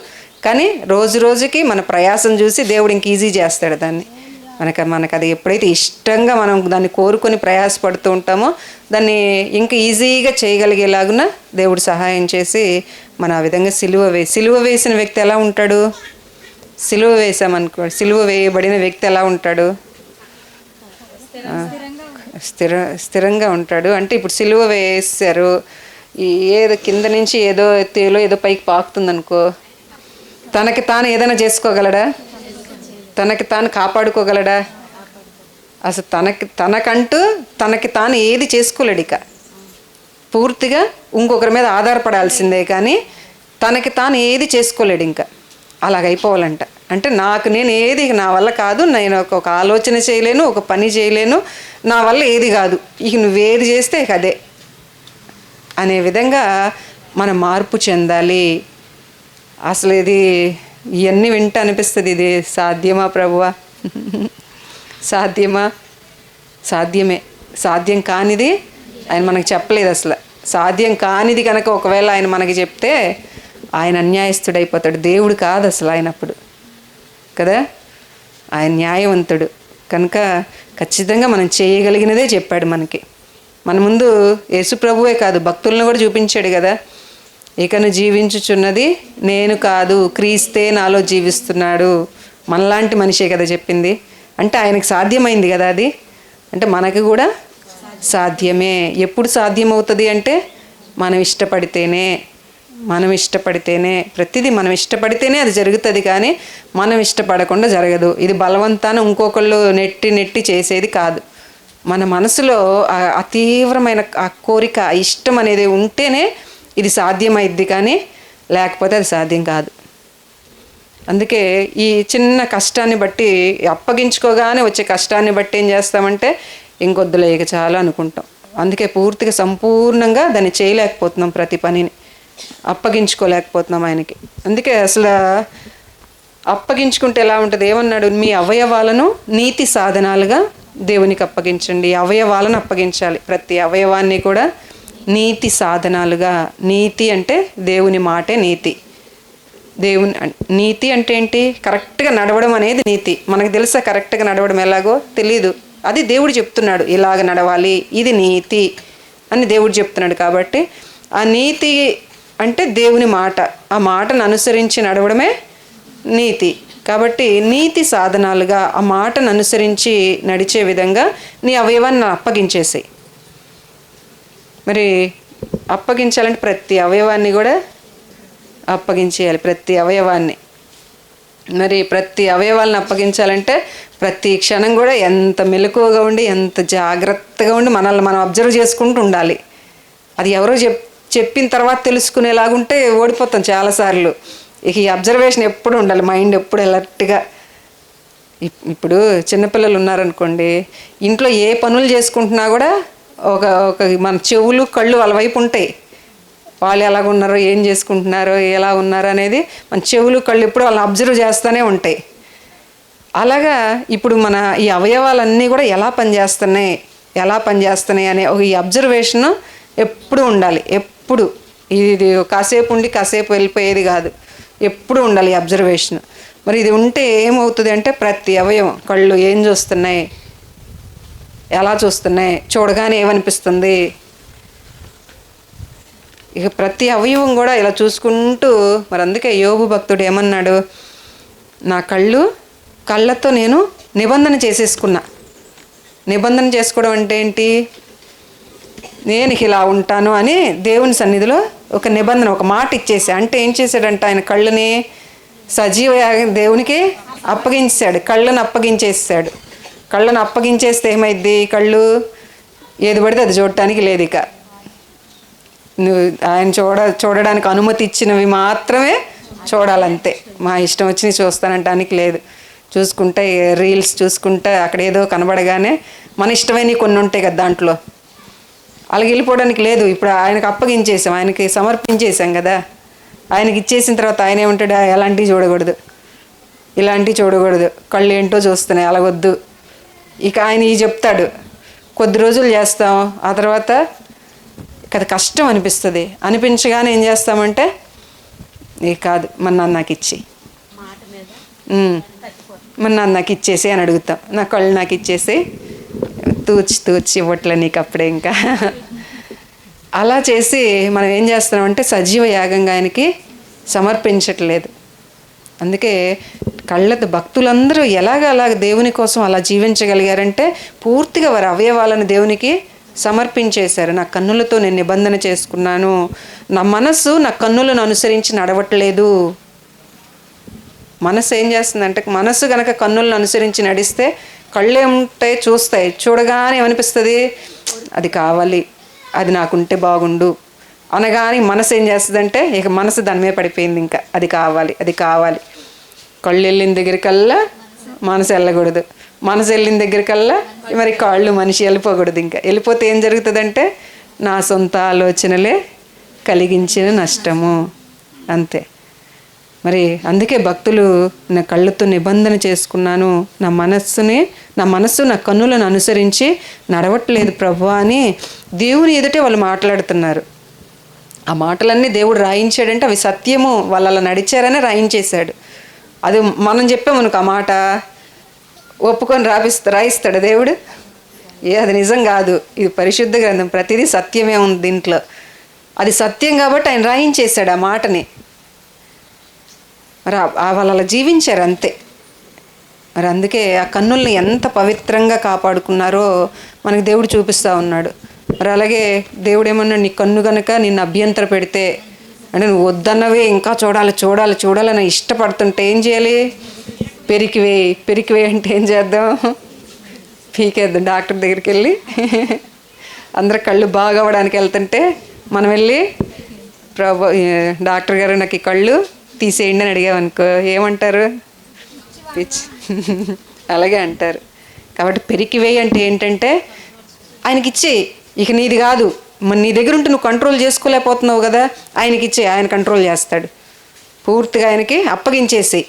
కానీ రోజు రోజుకి మన ప్రయాసం చూసి దేవుడు ఇంక ఈజీ చేస్తాడు దాన్ని. మనకు అది ఎప్పుడైతే ఇష్టంగా మనం దాన్ని కోరుకొని ప్రయాసపడుతూ ఉంటామో దాన్ని ఇంకా ఈజీగా చేయగలిగేలాగున దేవుడు సహాయం చేసి మన ఆ విధంగా సిలువ వేసిన వ్యక్తి ఎలా ఉంటాడు, సిలువ వేసామనుకో, సిలువ వేయబడిన వ్యక్తి ఎలా ఉంటాడు, స్థిరంగా ఉంటాడు. అంటే ఇప్పుడు సిలువ వేసారు, ఏదో కింద నుంచి ఏదో పైకి పాకుతుందనుకో, తనకి తాను ఏదైనా చేసుకోగలడా, తనకి తాను కాపాడుకోగలడా? అసలు తనకి తాను ఏది చేసుకోలేడు. ఇక పూర్తిగా ఇంకొకరి మీద ఆధారపడాల్సిందే, కానీ తనకి తాను ఏది చేసుకోలేడు. ఇంకా అలాగైపోవాలంట. అంటే నేను ఏది నా వల్ల కాదు, నేను ఒక ఆలోచన చేయలేను, ఒక పని చేయలేను, నా వల్ల ఏది కాదు, ఇక నువ్వేది చేస్తే ఇక అదే అనే విధంగా మనం మార్పు చెందాలి. అసలు ఇవన్నీ వింటూ అనిపిస్తుంది, ఇది సాధ్యమా ప్రభువా? సాధ్యమే. సాధ్యం కానిది ఆయన మనకు చెప్పలేదు. అసలు సాధ్యం కానిది కనుక ఒకవేళ ఆయన మనకి చెప్తే ఆయన అన్యాయస్తుడైపోతాడు. దేవుడు కాదు అసలు ఆయన అప్పుడు కదా, ఆయన న్యాయవంతుడు కనుక ఖచ్చితంగా మనం చేయగలిగినదే చెప్పాడు మనకి. మన ముందు యేసు ప్రభువే కాదు, భక్తులను కూడా చూపించాడు కదా. ఇకను జీవించుచున్నది నేను కాదు, క్రీస్తే నాలో జీవిస్తున్నాడు. మనలాంటి మనిషే కదా చెప్పింది. అంటే ఆయనకు సాధ్యమైంది కదా అది, అంటే మనకు కూడా సాధ్యమే. ఎప్పుడు సాధ్యమవుతుంది అంటే మనం ఇష్టపడితేనే ప్రతిదీ మనం ఇష్టపడితేనే అది జరుగుతుంది, కానీ మనం ఇష్టపడకుండా జరగదు. ఇది బలవంతాన ఇంకొకళ్ళు నెట్టి చేసేది కాదు. మన మనసులో ఆ తీవ్రమైన ఆ కోరిక, ఆ ఇష్టం అనేది ఉంటేనే ఇది సాధ్యమైద్ది, కానీ లేకపోతే అది సాధ్యం కాదు. అందుకే ఈ చిన్న కష్టాన్ని బట్టి, అప్పగించుకోగానే వచ్చే కష్టాన్ని బట్టి ఏం చేస్తామంటే ఇంకొద్దులే ఇక చాలు అనుకుంటాం. అందుకే పూర్తిగా సంపూర్ణంగా దాన్ని చేయలేకపోతున్నాం, ప్రతి పనిని అప్పగించుకోలేకపోతున్నాం ఆయనకి. అందుకే అసలు అప్పగించుకుంటే ఎలా ఉంటుంది, ఏమన్నాడు, మీ అవయవాలను నీతి సాధనాలుగా దేవునికి అప్పగించండి. అవయవాలను అప్పగించాలి, ప్రతి అవయవాన్ని కూడా నీతి సాధనాలుగా. నీతి అంటే దేవుని మాటే నీతి. దేవుని నీతి అంటే ఏంటి, కరెక్ట్గా నడవడం అనేది నీతి. మనకు తెలుసా కరెక్ట్గా నడవడం ఎలాగో తెలీదు, అది దేవుడు చెప్తున్నాడు, ఇలాగ నడవాలి, ఇది నీతి అని దేవుడు చెప్తున్నాడు. కాబట్టి ఆ నీతి అంటే దేవుని మాట, ఆ మాటను అనుసరించి నడవడమే నీతి. కాబట్టి నీతి సాధనాలుగా ఆ మాటను అనుసరించి నడిచే విధంగా నీ అవయవాన్ని అప్పగించేసాయి. మరి అప్పగించాలంటే ప్రతి అవయవాన్ని కూడా అప్పగించేయాలి, ప్రతి అవయవాన్ని. మరి ప్రతి అవయవాలను అప్పగించాలంటే ప్రతి క్షణం కూడా ఎంత మెలకువగా ఉండి, ఎంత జాగ్రత్తగా ఉండి మనల్ని మనం అబ్జర్వ్ చేసుకుంటూ ఉండాలి. అది ఎవరో చెప్పిన తర్వాత తెలుసుకునేలాగుంటే ఓడిపోతాం చాలాసార్లు. ఇక ఈ అబ్జర్వేషన్ ఎప్పుడు ఉండాలి, మైండ్ ఎప్పుడు అలర్ట్గా. ఇప్పుడు చిన్నపిల్లలు ఉన్నారనుకోండి, ఇంట్లో ఏ పనులు చేసుకుంటున్నా కూడా ఒక మన చెవులు కళ్ళు వాళ్ళ వైపు ఉంటాయి. వాళ్ళు ఎలాగున్నారో, ఏం చేసుకుంటున్నారో, ఎలా ఉన్నారో అనేది మన చెవులు కళ్ళు ఎప్పుడు వాళ్ళని అబ్జర్వ్ చేస్తూనే ఉంటాయి. అలాగా ఇప్పుడు మన ఈ అవయవాలన్నీ కూడా ఎలా పనిచేస్తున్నాయి అనే ఈ అబ్జర్వేషన్ ఎప్పుడు ఉండాలి. ఎప్పుడు ఇది కాసేపు ఉండి కాసేపు వెళ్ళిపోయేది కాదు, ఎప్పుడు ఉండాలి ఈ అబ్జర్వేషన్. మరి ఇది ఉంటే ఏమవుతుంది అంటే ప్రతి అవయవం, కళ్ళు ఏం చూస్తున్నాయి, ఎలా చూస్తున్నాయి, చూడగానే ఏమనిపిస్తుంది, ఇక ప్రతి అవయవం కూడా ఇలా చూసుకుంటూ. మరి అందుకే యోబు భక్తుడు ఏమన్నాడు, నా కళ్ళతో నేను నిబంధన చేసేసుకున్నా. నిబంధన చేసుకోవడం అంటే ఏంటి, నేను ఇలా ఉంటాను అని దేవుని సన్నిధిలో ఒక నిబంధన, ఒక మాట ఇచ్చేసా. అంటే ఏం చేశాడంట, ఆయన కళ్ళని సజీవ దేవునికి అప్పగించాడు, కళ్ళను అప్పగించేసాడు. కళ్ళను అప్పగించేస్తే ఏమైద్ది, కళ్ళు ఏది పడితే అది చూడటానికి లేదు. ఇక ఆయన చూడడానికి అనుమతి ఇచ్చినవి మాత్రమే చూడాలంతే. మా ఇష్టం వచ్చినవి చూస్తానంటానికి లేదు. చూసుకుంటే రీల్స్ చూసుకుంటే అక్కడ ఏదో కనబడగానే మన ఇష్టమైనవి కొన్ని ఉంటాయి కదా, దాంట్లో అలాగే వెళ్ళిపోవడానికి లేదు. ఇప్పుడు ఆయనకు అప్పగించేసాం, ఆయనకి సమర్పించేసాం కదా. ఆయనకి ఇచ్చేసిన తర్వాత ఆయన ఏమంటాడు, ఎలాంటివి చూడకూడదు, ఇలాంటివి చూడకూడదు, కళ్ళు ఏంటో చూస్తున్నాయి, అలాగొద్దు. ఇక ఆయన ఈ చెప్తాడు, కొద్ది రోజులు చేస్తాం, ఆ తర్వాత అది కష్టం అనిపించగానే ఏం చేస్తామంటే, ఏ కాదు మన నాన్నకి ఇచ్చి, మన నాన్నకి ఇచ్చేసి అని అడుగుతాం. నా కళ్ళు నాకు ఇచ్చేసి, తూచి ఇవ్వట్లే నీకు అప్పుడే. ఇంకా అలా చేసి మనం ఏం చేస్తున్నామంటే సజీవ యాగంగా ఆయనకి సమర్పించట్లేదు. అందుకే కళ్ళతో భక్తులందరూ అలాగ దేవుని కోసం అలా జీవించగలిగారంటే పూర్తిగా వారి అవయవాలను దేవునికి సమర్పించేశారు. నా కన్నులతో నేను నిబంధన చేసుకున్నాను, నా మనస్సు నా కన్నులను అనుసరించి నడవట్లేదు. మనసు ఏం చేస్తుందంటే, మనసు కనుక కన్నులను అనుసరించి నడిస్తే కళ్ళు ఏముంటాయి, చూస్తాయి, చూడగానే ఏమనిపిస్తుంది, అది కావాలి, అది నాకుంటే బాగుండు అనగానే మనసు ఏం చేస్తుందంటే ఇక మనసు దాని మీద పడిపోయింది. ఇంకా అది కావాలి. కళ్ళు వెళ్ళిన దగ్గరికల్లా మనసు వెళ్ళకూడదు, మనసు వెళ్ళిన దగ్గరికల్లా మరి కాళ్ళు మనిషి వెళ్ళిపోకూడదు. ఇంకా వెళ్ళిపోతే ఏం జరుగుతుందంటే నా సొంత ఆలోచనలే కలిగించిన నష్టము, అంతే. మరి అందుకే భక్తులు నా కళ్ళతో నిబంధన చేసుకున్నాను, నా మనస్సు నా కన్నులను అనుసరించి నడవట్లేదు ప్రభువా అని దేవుని ఎదుటే వాళ్ళు మాట్లాడుతున్నారు. ఆ మాటలన్నీ దేవుడు రాయించాడంటే అవి సత్యము, వాళ్ళు అలా నడిచారనే రాయించేశాడు. అది మనం చెప్పామనుకో ఆ మాట ఒప్పుకొని రాయిస్తాడు దేవుడు. అది నిజం కాదు, ఇది పరిశుద్ధ గ్రంథం, ప్రతిదీ సత్యమే ఉంది దీంట్లో. అది సత్యం కాబట్టి ఆయన రాయించేశాడు ఆ మాటని. మరి వాళ్ళు అలా జీవించారు అంతే. మరి అందుకే ఆ కన్నుల్ని ఎంత పవిత్రంగా కాపాడుకున్నారో మనకి దేవుడు చూపిస్తూ ఉన్నాడు. మరి అలాగే దేవుడు ఏమన్నాడు, నీ కన్ను కనుక నిన్ను అభ్యంతర పెడితే, అంటే నువ్వు వద్దన్నవే ఇంకా చూడాలని ఇష్టపడుతుంటే ఏం చేయాలి, పెరికివే అంటే ఏం చేద్దాం, పీకేద్దాం. డాక్టర్ దగ్గరికి వెళ్ళి అందరు కళ్ళు బాగా అవ్వడానికి వెళ్తుంటే మనం వెళ్ళి డాక్టర్ గారు నాకు ఈ కళ్ళు తీసేయండి అని అడిగామనుకో ఏమంటారు? పిచ్చి అలాగే అంటారు. కాబట్టి పెరికివేయి అంటే ఏంటంటే ఆయనకి ఇచ్చే, ఇక నీది కాదు, మరి నీ దగ్గర ఉంటే నువ్వు కంట్రోల్ చేసుకోలేకపోతున్నావు కదా, ఆయనకి ఇచ్చే, ఆయన కంట్రోల్ చేస్తాడు. పూర్తిగా ఆయనకి అప్పగించేస్తే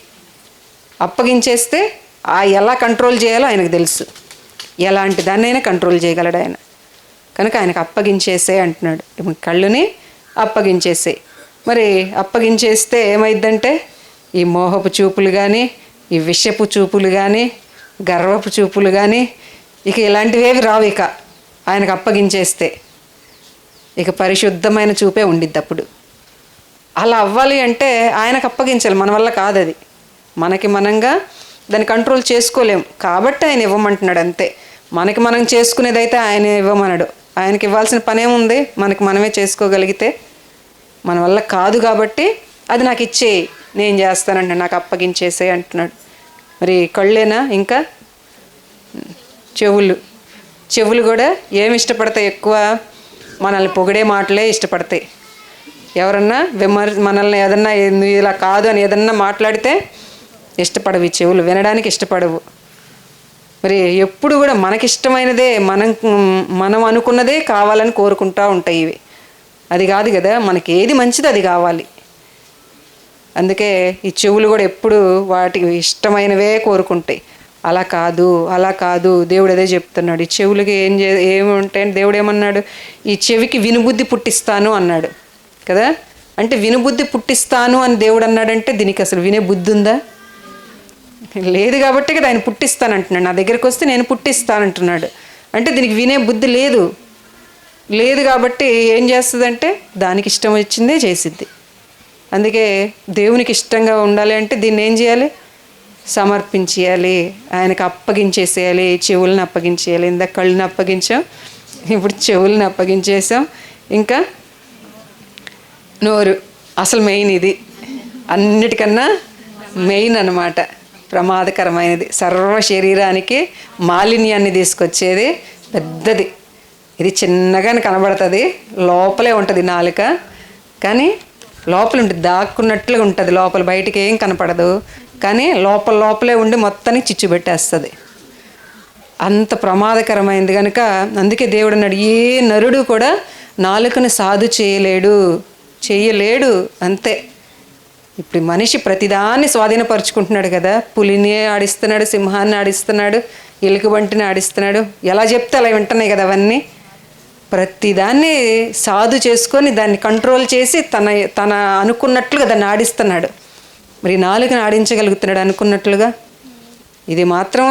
ఎలా కంట్రోల్ చేయాలో ఆయనకు తెలుసు. ఎలాంటి దాన్నైనా కంట్రోల్ చేయగలడు ఆయన. కనుక ఆయనకు అప్పగించేసే అంటున్నాడు. ఇప్పుడు కళ్ళుని అప్పగించేసే. మరి అప్పగించేస్తే ఏమైందంటే ఈ మోహపు చూపులు కానీ, ఈ విషపు చూపులు కానీ, గర్వపు చూపులు కానీ ఇక ఇలాంటివేవి రావు. ఇక ఆయనకు అప్పగించేస్తే ఇక పరిశుద్ధమైన చూపే ఉండిద్ది అప్పుడు. అలా అవ్వాలి అంటే ఆయనకు అప్పగించాలి, మన వల్ల కాదు అది. మనకి మనంగా దాన్ని కంట్రోల్ చేసుకోలేం కాబట్టి ఆయన ఇవ్వమంటున్నాడు అంతే. మనకి మనం చేసుకునేదైతే ఆయన ఇవ్వమన్నాడు. ఆయనకి ఇవ్వాల్సిన పనేముంది? మనకి మనమే చేసుకోగలిగితే. మన వల్ల కాదు కాబట్టి అది నాకు ఇచ్చేయి, నేను చేస్తానండి, నాకు అప్పగించేసే అంటున్నాడు. మరి కళ్ళేనా? ఇంకా చెవులు కూడా ఏమి ఇష్టపడతాయి? ఎక్కువ మనల్ని పొగిడే మాటలే ఇష్టపడతాయి. ఎవరన్నా మనల్ని ఏదన్నా ఇలా కాదు అని ఏదన్నా మాట్లాడితే ఇష్టపడవు. ఈ చెవులు వినడానికి ఇష్టపడవు. మరి ఎప్పుడు కూడా మనకిష్టమైనదే, మనం అనుకున్నదే కావాలని కోరుకుంటూ ఉంటాయి ఇవి. అది కాదు కదా, మనకి ఏది మంచిది అది కావాలి. అందుకే ఈ చెవులు కూడా ఎప్పుడు వాటికి ఇష్టమైనవే కోరుకుంటాయి. అలా కాదు దేవుడు అదే చెప్తున్నాడు. ఈ చెవులకి ఏముంటాయి? దేవుడు ఏమన్నాడు? ఈ చెవికి వినుబుద్ధి పుట్టిస్తాను అన్నాడు కదా. అంటే వినుబుద్ధి పుట్టిస్తాను అని దేవుడు అన్నాడంటే దీనికి అసలు వినే బుద్ధి ఉందా? లేదు కాబట్టి కదా ఆయన పుట్టిస్తానంటున్నాడు. నా దగ్గరికి వస్తే నేను పుట్టిస్తానంటున్నాడు. అంటే దీనికి వినే బుద్ధి లేదు కాబట్టి ఏం చేస్తుందంటే దానికి ఇష్టం వచ్చిందే చేసిద్ది. అందుకే దేవునికి ఇష్టంగా ఉండాలి అంటే దీన్ని ఏం చేయాలి? సమర్పించేయాలి, ఆయనకు అప్పగించేసేయాలి. చెవులను అప్పగించేయాలి. ఇందాక కళ్ళని అప్పగించాం, ఇప్పుడు చెవులను అప్పగించేసాం. ఇంకా నోరు అసలు మెయిన్. ఇది అన్నిటికన్నా మెయిన్ అన్నమాట. ప్రమాదకరమైనది, సర్వ శరీరానికి మాలిన్యాన్ని తీసుకొచ్చేది పెద్దది. ఇది చిన్నగానే కనబడుతుంది, లోపలే ఉంటుంది నాలుక. కానీ లోపల ఉంటుంది, దాక్కున్నట్లుగా ఉంటుంది లోపల, బయటికి ఏం కనపడదు. కానీ లోపలే ఉండి మొత్తానికి చిచ్చు పెట్టేస్తుంది. అంత ప్రమాదకరమైనది కనుక అందుకే దేవుడు అన్నాడు, ఏ నరుడు కూడా నాలుకను సాధు చేయలేడు అంతే. ఇప్పుడు మనిషి ప్రతిదాన్ని స్వాధీనపరుచుకుంటున్నాడు కదా. పులిని ఆడిస్తున్నాడు, సింహాన్ని ఆడిస్తున్నాడు, ఎలుగుబంటిని ఆడిస్తున్నాడు. ఎలా చెప్తే అలా వింటున్నాయి కదా అవన్నీ. ప్రతిదాన్ని సాధు చేసుకొని దాన్ని కంట్రోల్ చేసి తన అనుకున్నట్లుగా దాన్ని ఆడిస్తున్నాడు. మరి నాలుకను ఆడించగలుగుతున్నాడు అనుకున్నట్లుగా. ఇది మాత్రం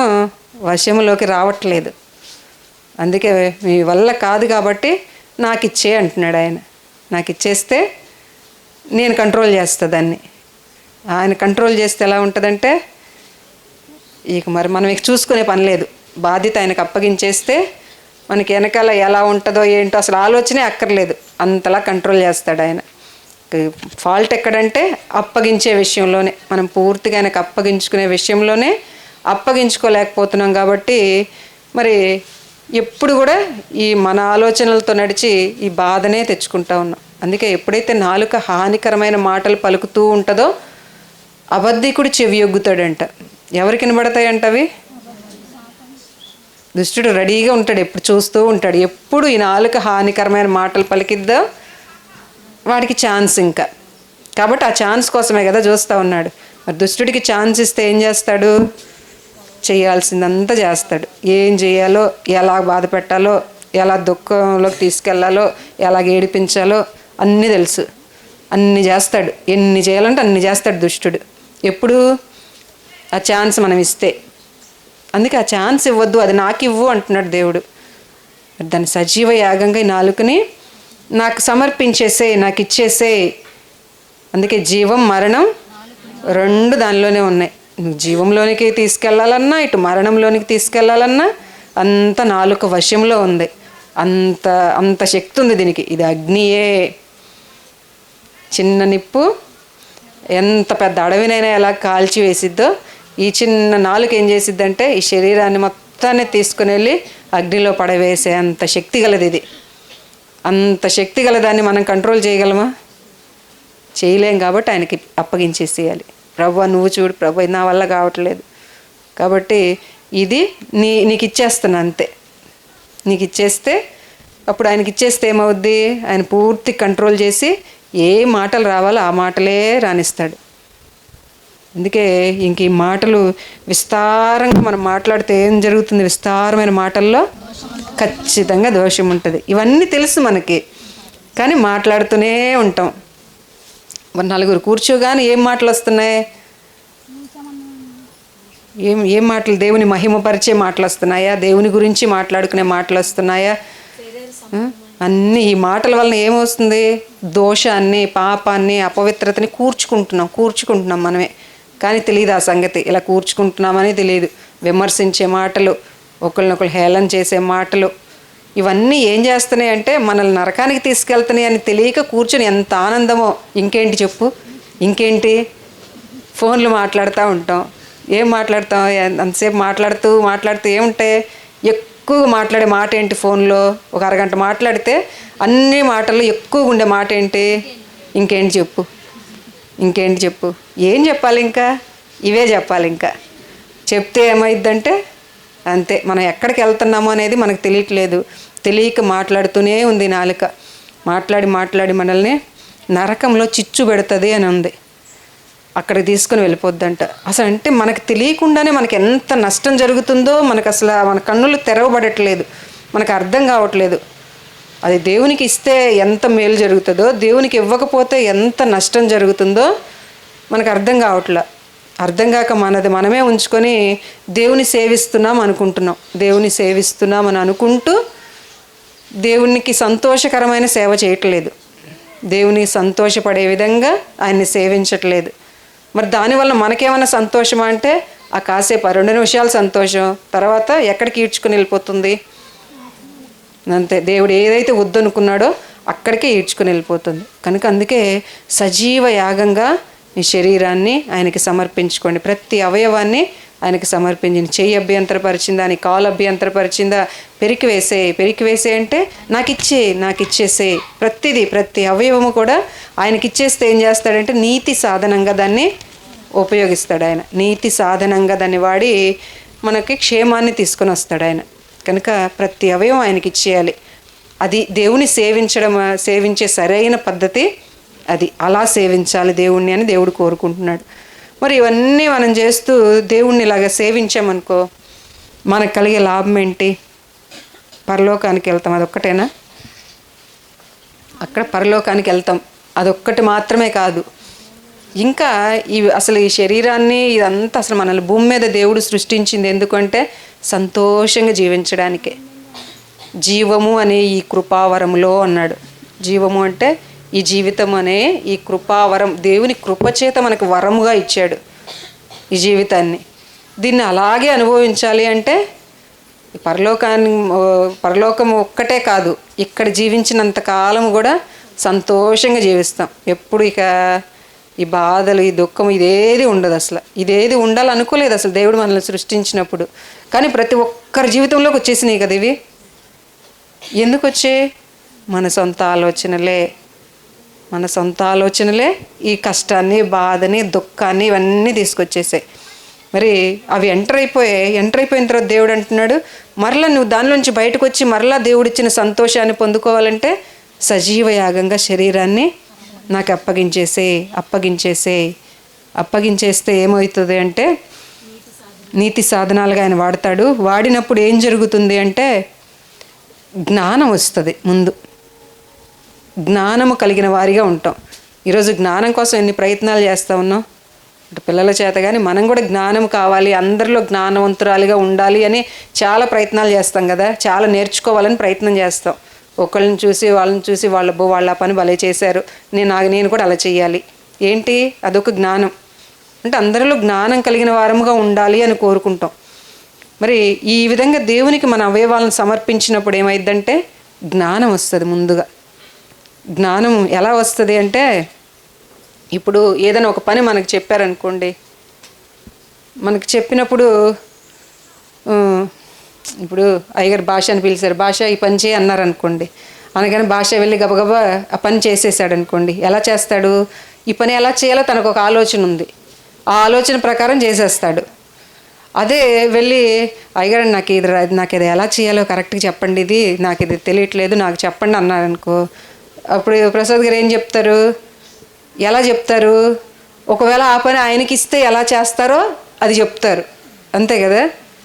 వశంలోకి రావట్లేదు. అందుకే మీ వల్ల కాదు కాబట్టి నాకు ఇచ్చే అంటున్నాడు ఆయన. నాకు ఇచ్చేస్తే నేను కంట్రోల్ చేస్తా దాన్ని. ఆయన కంట్రోల్ చేస్తే ఎలా ఉంటుందంటే ఇక మరి మనం ఇక చూసుకునే పని లేదు. బాధ్యత ఆయనకు అప్పగించేస్తే మనకి వెనకాల ఎలా ఉంటుందో ఏంటో అసలు ఆలోచనే అక్కర్లేదు. అంతలా కంట్రోల్ చేస్తాడు ఆయన. ఫాల్ట్ ఎక్కడంటే అప్పగించే విషయంలోనే. మనం పూర్తిగా ఆయనకు అప్పగించుకునే విషయంలోనే అప్పగించుకోలేకపోతున్నాం. కాబట్టి మరి ఎప్పుడు కూడా ఈ మన ఆలోచనలతో నడిచి ఈ బాధనే తెచ్చుకుంటా ఉన్నాం. అందుకే ఎప్పుడైతే నాలుక హానికరమైన మాటలు పలుకుతూ ఉంటుందో అబద్ధికుడు చెవి యొగ్గుతాడంట. ఎవరికి వినబడతాయంట అవి? దుష్టుడు రెడీగా ఉంటాడు, ఎప్పుడు చూస్తూ ఉంటాడు. ఎప్పుడు ఈ నాలుక హానికరమైన మాటలు పలికిద్దో వాడికి ఛాన్స్ ఇంకా. కాబట్టి ఆ ఛాన్స్ కోసమే కదా చూస్తూ ఉన్నాడు. మరి దుష్టుడికి ఛాన్స్ ఇస్తే ఏం చేస్తాడు? చేయాల్సిందంతా చేస్తాడు. ఏం చేయాలో, ఎలా బాధ పెట్టాలో, ఎలా దుఃఖంలోకి తీసుకెళ్లాలో, ఎలా ఏడిపించాలో అన్నీ తెలుసు. అన్నీ చేస్తాడు. ఎన్ని చేయాలంటే అన్ని చేస్తాడు దుష్టుడు. ఎప్పుడు? ఆ ఛాన్స్ మనం ఇస్తే. అందుకే ఆ ఛాన్స్ ఇవ్వద్దు, అది నాకు ఇవ్వు అంటున్నాడు దేవుడు. దాన్ని సజీవ యాగంగా ఈ నాలుకని నాకు సమర్పించేసే, నాకు ఇచ్చేసే. అందుకే జీవం మరణం రెండు దానిలోనే ఉన్నాయి. జీవంలోనికి తీసుకెళ్లాలన్నా ఇటు మరణంలోనికి తీసుకెళ్లాలన్నా అంత నాలుక వశంలో ఉంది. అంత శక్తి ఉంది దీనికి. ఇది అగ్నియే. చిన్న నిప్పు ఎంత పెద్ద అడవినైనా ఎలా కాల్చి వేసిద్దో ఈ చిన్న నాలుక ఏం చేసిద్దంటే ఈ శరీరాన్ని మొత్తాన్ని తీసుకుని వెళ్ళి అగ్నిలో పడవేసే అంత శక్తి గలది ఇది. అంత శక్తి గల దాన్ని మనం కంట్రోల్ చేయగలమా? చేయలేం కాబట్టి ఆయనకి అప్పగించేసేయాలి. ప్రభువా నువ్వు చూడు, ప్రభు నా వల్ల కావట్లేదు కాబట్టి ఇది నీకు ఇచ్చేస్తున్నా అంతే. నీకు ఇచ్చేస్తే అప్పుడు ఆయనకి ఇచ్చేస్తే ఏమవుద్ది, ఆయన పూర్తి కంట్రోల్ చేసి ఏ మాటలు రావాలో ఆ మాటలే రానిస్తాడు. అందుకే ఇంక ఈ మాటలు విస్తారంగా మనం మాట్లాడితే ఏం జరుగుతుంది, విస్తారమైన మాటల్లో ఖచ్చితంగా దోషం ఉంటుంది. ఇవన్నీ తెలుసు మనకి, కానీ మాట్లాడుతూనే ఉంటాం. నలుగురు కూర్చోగానే ఏం మాటలు వస్తున్నాయి, ఏం మాటలు, దేవుని మహిమపరిచే మాటలు వస్తున్నాయా, దేవుని గురించి మాట్లాడుకునే మాటలు వస్తున్నాయా? అన్నీ ఈ మాటల వలన ఏమొస్తుంది, దోషాన్ని, పాపాన్ని, అపవిత్రతని కూర్చుకుంటున్నాం మనమే. కానీ తెలియదు ఆ సంగతి, ఇలా కూర్చుకుంటున్నామని తెలియదు. విమర్శించే మాటలు, ఒకరినొకరు హేళన చేసే మాటలు, ఇవన్నీ ఏం చేస్తున్నాయి అంటే మనల్ని నరకానికి తీసుకెళ్తున్నాయి అని తెలియక కూర్చొని ఎంత ఆనందమో. ఇంకేంటి చెప్పు, ఇంకేంటి, ఫోన్లు మాట్లాడుతూ ఉంటాం. ఏం మాట్లాడతాం, అంతసేపు మాట్లాడుతూ ఏముంటాయి, ఎక్కువగా మాట్లాడే మాట ఏంటి, ఫోన్లో ఒక అరగంట మాట్లాడితే అన్ని మాటలు ఎక్కువగా ఉండే మాట ఏంటి, ఇంకేంటి చెప్పు, ఏం చెప్పాలి, ఇంకా ఇవే చెప్పాలి. ఇంకా చెప్తే ఏమైద్దంటే అంతే, మనం ఎక్కడికి వెళ్తున్నామో అనేది మనకు తెలియట్లేదు. తెలియక మాట్లాడుతూనే ఉంది నాలుక. మాట్లాడి మనల్ని నరకంలో చిచ్చు పెడుతుంది అని ఉంది, అక్కడికి తీసుకొని వెళ్ళిపోద్దంట. అసలు అంటే మనకు తెలియకుండానే మనకి ఎంత నష్టం జరుగుతుందో మనకు అసలు మన కన్నులు తెరవబడట్లేదు, మనకు అర్థం కావట్లేదు. అది దేవునికి ఇస్తే ఎంత మేలు జరుగుతుందో, దేవునికి ఇవ్వకపోతే ఎంత నష్టం జరుగుతుందో మనకు అర్థం కావట్లే. అర్థం కాక మనమే ఉంచుకొని దేవుని సేవిస్తున్నాం అని అనుకుంటూ దేవునికి సంతోషకరమైన సేవ చేయట్లేదు, దేవుని సంతోషపడే విధంగా ఆయన్ని సేవించట్లేదు. మరి దానివల్ల మనకేమైనా సంతోషమా అంటే ఆ కాసేపు 2 నిమిషాలు సంతోషం, తర్వాత ఎక్కడికి ఈడ్చుకుని వెళ్ళిపోతుంది అంతే. దేవుడు ఏదైతే వద్దనుకున్నాడో అక్కడికే ఈడ్చుకుని వెళ్ళిపోతుంది. కనుక అందుకే సజీవ యాగంగా ఈ శరీరాన్ని ఆయనకి సమర్పించుకోండి. ప్రతి అవయవాన్ని ఆయనకి సమర్పించింది. చెయ్యి అభ్యంతరపరిచిందా, నీ కాలు అభ్యంతరపరిచిందా, పెరికి వేసే అంటే నాకు ఇచ్చేసే. ప్రతి అవయవము కూడా ఆయనకి ఇచ్చేస్తే ఏం చేస్తాడంటే నీతి సాధనంగా దాన్ని ఉపయోగిస్తాడు ఆయన. నీతి సాధనంగా దాన్ని వాడి మనకి క్షేమాన్ని తీసుకొని వస్తాడు ఆయన. కనుక ప్రతి అవయవం ఆయనకి ఇచ్చేయాలి. అది దేవుని సేవించే సరైన పద్ధతి అది. అలా సేవించాలి దేవుణ్ణి అని దేవుడు కోరుకుంటున్నాడు. మరి ఇవన్నీ మనం చేస్తూ దేవుణ్ణి ఇలాగా సేవించామనుకో మనకు కలిగే లాభం ఏంటి, పరలోకానికి వెళ్తాం, అదొక్కటేనా? అక్కడ పరలోకానికి వెళ్తాం, అదొక్కటి మాత్రమే కాదు. ఇంకా అసలు ఈ శరీరాన్ని ఇదంతా అసలు మనల్ని భూమి మీద దేవుడు సృష్టించింది ఎందుకంటే సంతోషంగా జీవించడానికే. జీవము అనే ఈ కృపావరములో అన్నాడు. జీవము అంటే ఈ జీవితం అనే ఈ కృపావరం, దేవుని కృపచేత మనకు వరముగా ఇచ్చాడు ఈ జీవితాన్ని. దీన్ని అలాగే అనుభవించాలి అంటే పరలోకం ఒక్కటే కాదు, ఇక్కడ జీవించినంత కాలం కూడా సంతోషంగా జీవిస్తాం. ఎప్పుడు ఇక ఈ బాధలు, ఈ దుఃఖం ఇదేది ఉండదు. అసలు ఇదేది ఉండాలనుకోలేదు అసలు దేవుడు మనల్ని సృష్టించినప్పుడు. కానీ ప్రతి ఒక్కరి జీవితంలోకి వచ్చేసినాయి కదా ఇవి. ఎందుకు వచ్చే? మన సొంత ఆలోచనలే ఈ కష్టాన్ని, బాధని, దుఃఖాన్ని ఇవన్నీ తీసుకొచ్చేసాయి. మరి అవి ఎంటర్ అయిపోయిన తర్వాత దేవుడు అంటున్నాడు, మరలా నువ్వు దానిలోంచి బయటకు వచ్చి మరలా దేవుడిచ్చిన సంతోషాన్ని పొందుకోవాలంటే సజీవ యాగంగా శరీరాన్ని నాకు అప్పగించేస్తే ఏమవుతుంది అంటే నీతి సాధనాలుగా ఆయన వాడతాడు. వాడినప్పుడు ఏం జరుగుతుంది అంటే జ్ఞానం వస్తుంది. ముందు జ్ఞానము కలిగిన వారిగా ఉంటాం. ఈరోజు జ్ఞానం కోసం ఎన్ని ప్రయత్నాలు చేస్తూ ఉన్నాం అంటే పిల్లల చేత, కానీ మనం కూడా జ్ఞానం కావాలి, అందరిలో జ్ఞానవంతురాలిగా ఉండాలి అని చాలా ప్రయత్నాలు చేస్తాం కదా. చాలా నేర్చుకోవాలని ప్రయత్నం చేస్తాం. ఒకళ్ళని చూసి వాళ్ళ పని భలే చేశారు, నేను కూడా అలా చేయాలి. ఏంటి? అదొక జ్ఞానం. అంటే అందరిలో జ్ఞానం కలిగిన వారముగా ఉండాలి అని కోరుకుంటాం. మరి ఈ విధంగా దేవునికి మన అవయవాలను సమర్పించినప్పుడు ఏమైందంటే జ్ఞానం వస్తుంది. ముందుగా జ్ఞానం ఎలా వస్తుంది అంటే, ఇప్పుడు ఏదైనా ఒక పని మనకు చెప్పారనుకోండి, మనకు చెప్పినప్పుడు ఇప్పుడు అయ్యగారు భాష అని పిలిచారు, భాష ఈ పని చేయి అన్నారనుకోండి, అనగానే భాష వెళ్ళి గబగబా ఆ పని చేసేసాడు అనుకోండి. ఎలా చేస్తాడు? ఈ పని ఎలా చేయాలో తనకు ఒక ఆలోచన ఉంది. ఆ ఆలోచన ప్రకారం చేసేస్తాడు. అదే వెళ్ళి అయ్యగారు నాకు ఇది ఎలా చేయాలో కరెక్ట్గా చెప్పండి, ఇది నాకు ఇది తెలియట్లేదు, నాకు చెప్పండి అన్నారనుకో, అప్పుడు ప్రసాద్ గారు ఏం చెప్తారు, ఎలా చెప్తారు? ఒకవేళ ఆ పని ఆయనకి ఇస్తే ఎలా చేస్తారో అది చెప్తారు, అంతే కదా.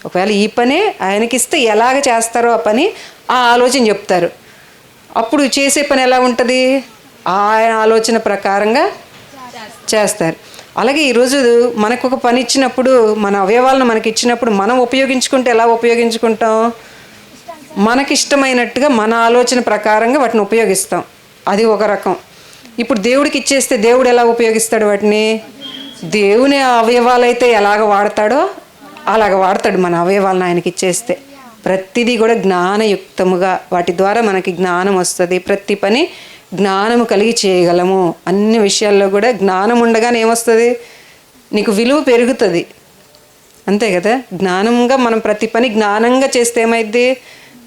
ఒకవేళ ఈ పని ఆయనకి ఇస్తే ఎలాగ చేస్తారో ఆ పని, ఆ ఆలోచన చెప్తారు. అప్పుడు చేసే పని ఎలా ఉంటుంది? ఆయన ఆలోచన ప్రకారంగా చేస్తారు. అలాగే ఈరోజు మనకు ఒక పని ఇచ్చినప్పుడు, మన అవయవాలను మనకి ఇచ్చినప్పుడు మనం ఉపయోగించుకుంటే ఎలా ఉపయోగించుకుంటాం? మనకిష్టమైనట్టుగా మన ఆలోచన ప్రకారంగా వాటిని ఉపయోగిస్తాం. అది ఒక రకం. ఇప్పుడు దేవుడికి ఇచ్చేస్తే దేవుడు ఎలా ఉపయోగిస్తాడు వాటిని? దేవుని అవయవాలైతే ఎలాగ వాడతాడో అలాగ వాడతాడు మన అవయవాలను ఆయనకి ఇచ్చేస్తే. ప్రతిదీ కూడా జ్ఞానయుక్తముగా, వాటి ద్వారా మనకి జ్ఞానం వస్తుంది. ప్రతి పని జ్ఞానము కలిగి చేయగలము. అన్ని విషయాల్లో కూడా జ్ఞానం ఉండగానే ఏమొస్తుంది? నీకు విలువ పెరుగుతుంది, అంతే కదా. జ్ఞానంగా మనం ప్రతి పని జ్ఞానంగా చేస్తే ఏమైద్ది?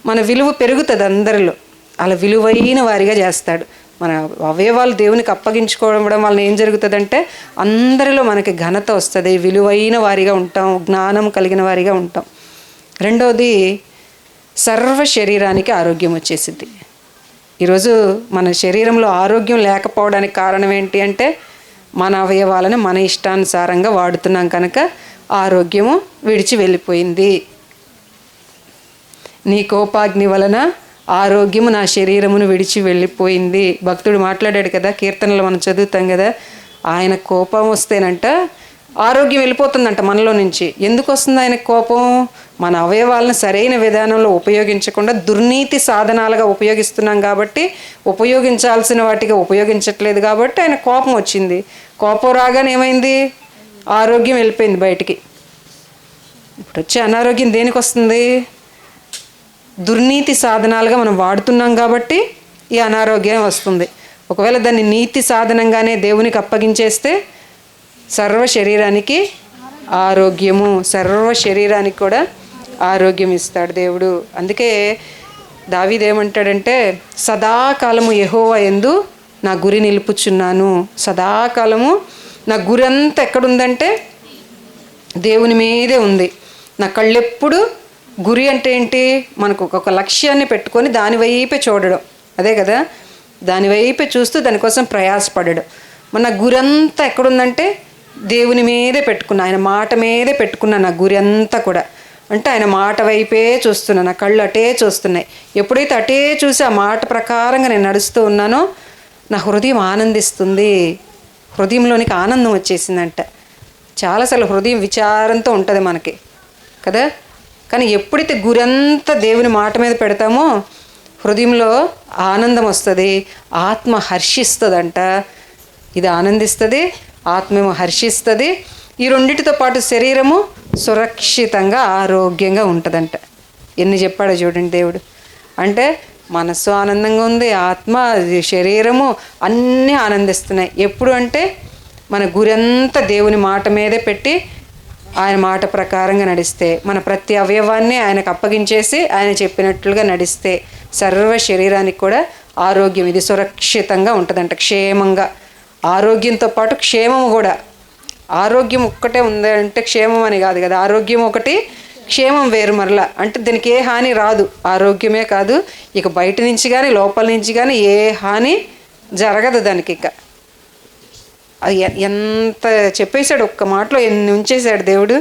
మన విలువ పెరుగుతుంది అందరిలో. అలా విలువైన వారిగా చేస్తాడు. మన అవయవాలు దేవునికి అప్పగించుకోవడం వలన ఏం జరుగుతుందంటే అందరిలో మనకి ఘనత వస్తుంది, విలువైన వారిగా ఉంటాం, జ్ఞానం కలిగిన వారిగా ఉంటాం. రెండవది, సర్వ శరీరానికి ఆరోగ్యం వచ్చేసిద్ది. ఈరోజు మన శరీరంలో ఆరోగ్యం లేకపోవడానికి కారణం ఏంటి అంటే మన అవయవాలను మన ఇష్టానుసారంగా వాడుతున్నాం కనుక ఆరోగ్యము విడిచి వెళ్ళిపోయింది. నీ కోపాగ్ని వలన ఆరోగ్యము నా శరీరమును విడిచి వెళ్ళిపోయింది. భక్తుడు మాట్లాడాడు కదా, కీర్తనలు మనం చదువుతాం కదా, ఆయన కోపం వస్తేనంట ఆరోగ్యం వెళ్ళిపోతుందంట మనలో నుంచి. ఎందుకు వస్తుంది ఆయన కోపం? మన అవయవాలను సరైన విధానంలో ఉపయోగించకుండా దుర్నీతి సాధనాలుగా ఉపయోగిస్తున్నాం కాబట్టి, ఉపయోగించాల్సిన వాటిగా ఉపయోగించట్లేదు కాబట్టి ఆయన కోపం వచ్చింది. కోపం రాగానే ఏమైంది? ఆరోగ్యం వెళ్ళిపోయింది బయటికి. ఇప్పుడు వచ్చే అనారోగ్యం దేనికి వస్తుంది? దుర్నీతి సాధనాలుగా మనం వాడుతున్నాం కాబట్టి ఈ అనారోగ్యం వస్తుంది. ఒకవేళ దాన్ని నీతి సాధనంగానే దేవునికి అప్పగించేస్తే సర్వ శరీరానికి ఆరోగ్యము, సర్వ శరీరానికి కూడా ఆరోగ్యం ఇస్తాడు దేవుడు. అందుకే దావీదు ఏమంటాడంటే, సదాకాలము యెహోవా యందు నా గురి నిలుపుచున్నాను. సదాకాలము నా గురి అంతా ఎక్కడుందంటే దేవుని మీదే ఉంది. నా కళ్ళెప్పుడు, గురి అంటే ఏంటి? మనకు ఒక లక్ష్యాన్ని పెట్టుకొని దాని వైపే చూడడం, అదే కదా. దాని వైపే చూస్తూ దానికోసం ప్రయాసపడడం. మన గురి అంతా ఎక్కడుందంటే దేవుని మీదే పెట్టుకున్నా, ఆయన మాట మీదే పెట్టుకున్నా నా గురి అంతా కూడా. అంటే ఆయన మాట వైపే చూస్తున్నా, నా కళ్ళు అటే చూస్తున్నాయి. ఎప్పుడైతే అటే చూసి ఆ మాట ప్రకారంగా నేను నడుస్తూ ఉన్నానో నా హృదయం ఆనందిస్తుంది. హృదయంలోనికి ఆనందం వచ్చేసిందంట. చాలాసార్లు హృదయం విచారంతో ఉంటుంది మనకి కదా. కానీ ఎప్పుడైతే గురంతా దేవుని మాట మీద పెడతామో హృదయంలో ఆనందం వస్తుంది, ఆత్మ హర్షిస్తుందంట. ఇది ఆనందిస్తుంది, ఆత్మేమో హర్షిస్తుంది. ఈ రెండింటితో పాటు శరీరము సురక్షితంగా ఆరోగ్యంగా ఉంటుందంట. ఎన్ని చెప్పాడో చూడండి దేవుడు. అంటే మనస్సు ఆనందంగా ఉంది, ఆత్మ, శరీరము అన్నీ ఆనందిస్తున్నాయి. ఎప్పుడు అంటే మన గురంతా దేవుని మాట మీదే పెట్టి ఆయన మాట ప్రకారంగా నడిస్తే, మన ప్రతి అవయవాన్ని ఆయనకు అప్పగించేసి ఆయన చెప్పినట్లుగా నడిస్తే సర్వ శరీరానికి కూడా ఆరోగ్యం, ఇది సురక్షితంగా ఉంటుందంట, క్షేమంగా. ఆరోగ్యంతో పాటు క్షేమము కూడా. ఆరోగ్యం ఒక్కటే ఉందంటే క్షేమం అని కాదు కదా, ఆరోగ్యం ఒకటి, క్షేమం వేరు మరలా. అంటే దీనికి ఏ హాని రాదు. ఆరోగ్యమే కాదు, ఇక బయట నుంచి కానీ లోపల నుంచి కానీ ఏ హాని జరగదు దానికి. ఇక అది ఎంత చెప్పేశాడు, ఒక్క మాటలో ఎన్ని ఉంచేశాడు దేవుడు.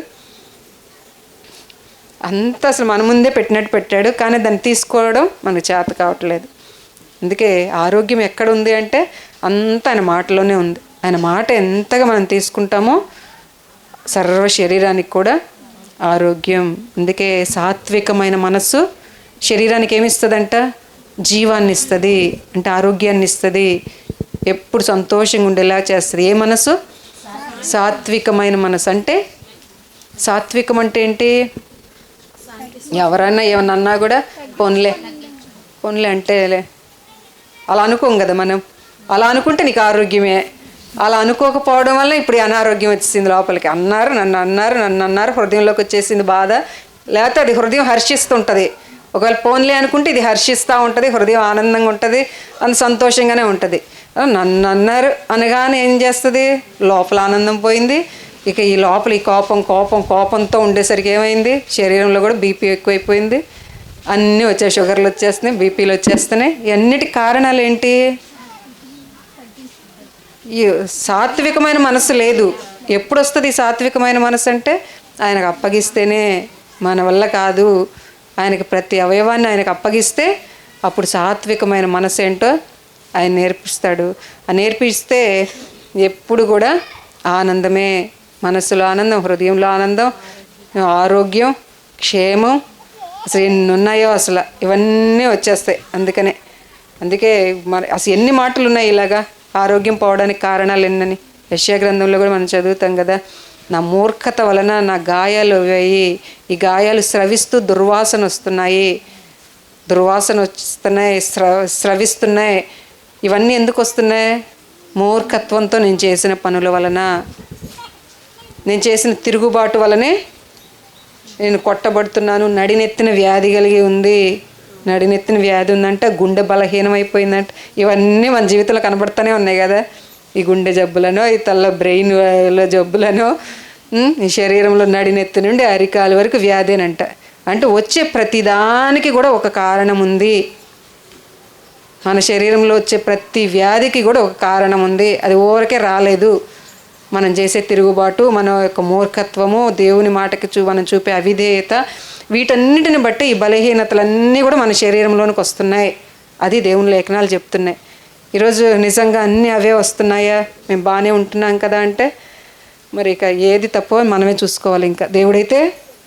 అంత అసలు మన ముందే పెట్టినట్టు పెట్టాడు, కానీ దాన్ని తీసుకోవడం మనకు చేత కావట్లేదు. అందుకే ఆరోగ్యం ఎక్కడ ఉంది అంటే అంత ఆయన మాటలోనే ఉంది. ఆయన మాట ఎంతగా మనం తీసుకుంటామో సర్వ శరీరానికి కూడా ఆరోగ్యం. అందుకే సాత్వికమైన మనస్సు శరీరానికి ఏమిస్తుందంట? జీవాన్ని ఇస్తుంది, అంటే ఆరోగ్యాన్ని ఇస్తుంది, ఎప్పుడు సంతోషంగా ఉండేలా చేస్తుంది. ఏ మనసు? సాత్వికమైన మనసు. అంటే సాత్వికం అంటే ఏంటి? ఎవరన్నా ఏమన్నా అన్నా కూడా పోన్లే అంటే అలా అనుకోం కదా మనం. అలా అనుకుంటే నీకు ఆరోగ్యమే. అలా అనుకోకపోవడం వల్ల ఇప్పుడు అనారోగ్యం వచ్చేసింది లోపలికి. నన్ను అన్నారు, హృదయంలోకి వచ్చేసింది బాధ. లేకపోతే అది హృదయం హర్షిస్తుంటుంది. ఒకవేళ పోన్లే అనుకుంటే ఇది హర్షిస్తూ ఉంటుంది, హృదయం ఆనందంగా ఉంటుంది, అంత సంతోషంగానే ఉంటుంది. నన్ను అన్నారు అనగానే ఏం చేస్తుంది, లోపల ఆనందం పోయింది. ఇక ఈ లోపల ఈ కోపంతో ఉండేసరికి ఏమైంది, శరీరంలో కూడా బీపీ ఎక్కువైపోయింది, అన్నీ వచ్చాయి, షుగర్లు వచ్చేస్తున్నాయి, బీపీలు వచ్చేస్తున్నాయి. ఇవన్నిటికి కారణాలు ఏంటి? ఈ సాత్వికమైన మనసు లేదు. ఎప్పుడు వస్తుంది ఈ సాత్వికమైన మనసు అంటే, ఆయనకు అప్పగిస్తేనే, మన వల్ల కాదు, ఆయనకి ప్రతి అవయవాన్ని ఆయనకు అప్పగిస్తే అప్పుడు సాత్వికమైన మనసు ఏంటో ఆయన నేర్పిస్తాడు. ఆ నేర్పిస్తే ఎప్పుడు కూడా ఆనందమే, మనసులో ఆనందం, హృదయంలో ఆనందం, ఆరోగ్యం, క్షేమం, అసలు ఎన్ని ఉన్నాయో అసలు ఇవన్నీ వచ్చేస్తాయి. అందుకే మరి అసలు ఎన్ని మాటలు ఉన్నాయి ఇలాగా ఆరోగ్యం పోవడానికి కారణాలు ఎన్నని. యెషయా గ్రంథంలో కూడా మనం చదువుతాం కదా, నా మూర్ఖత వలన నా గాయాలు అయ్యి, ఈ గాయాలు స్రవిస్తూ దుర్వాసన వస్తున్నాయి, స్రవిస్తున్నాయి. ఇవన్నీ ఎందుకు వస్తున్నాయి? మూర్ఖత్వంతో నేను చేసిన పనుల వలన, నేను చేసిన తిరుగుబాటు వలనే నేను కొట్టబడుతున్నాను. నడినెత్తిన వ్యాధి కలిగి ఉంది. నడినెత్తిన వ్యాధి ఉందంటే గుండె బలహీనమైపోయిందంట. ఇవన్నీ మన జీవితంలో కనబడుతూనే ఉన్నాయి కదా. ఈ గుండె జబ్బులనో, ఈ తల్ల బ్రెయిన్లో జబ్బులనో, ఈ శరీరంలో నడినెత్తి నుండి అరికాలు వరకు వ్యాధేనంట. అంటే వచ్చే ప్రతిదానికి కూడా ఒక కారణం ఉంది. మన శరీరంలో వచ్చే ప్రతి వ్యాధికి కూడా ఒక కారణం ఉంది. అది ఊరికే రాలేదు. మనం చేసే తిరుగుబాటు, మన యొక్క మూర్ఖత్వము, దేవుని మాటకి మనం చూపే అవిధేయత, వీటన్నిటిని బట్టి ఈ బలహీనతలన్నీ కూడా మన శరీరంలోనికి వస్తున్నాయి. అది దేవుని లేఖనాలు చెప్తున్నాయి. ఈరోజు నిజంగా అన్నీ అవే వస్తున్నాయా? మేము బాగానే ఉంటున్నాం కదా అంటే, మరి ఇక ఏది తప్పో మనమే చూసుకోవాలి. ఇంకా దేవుడైతే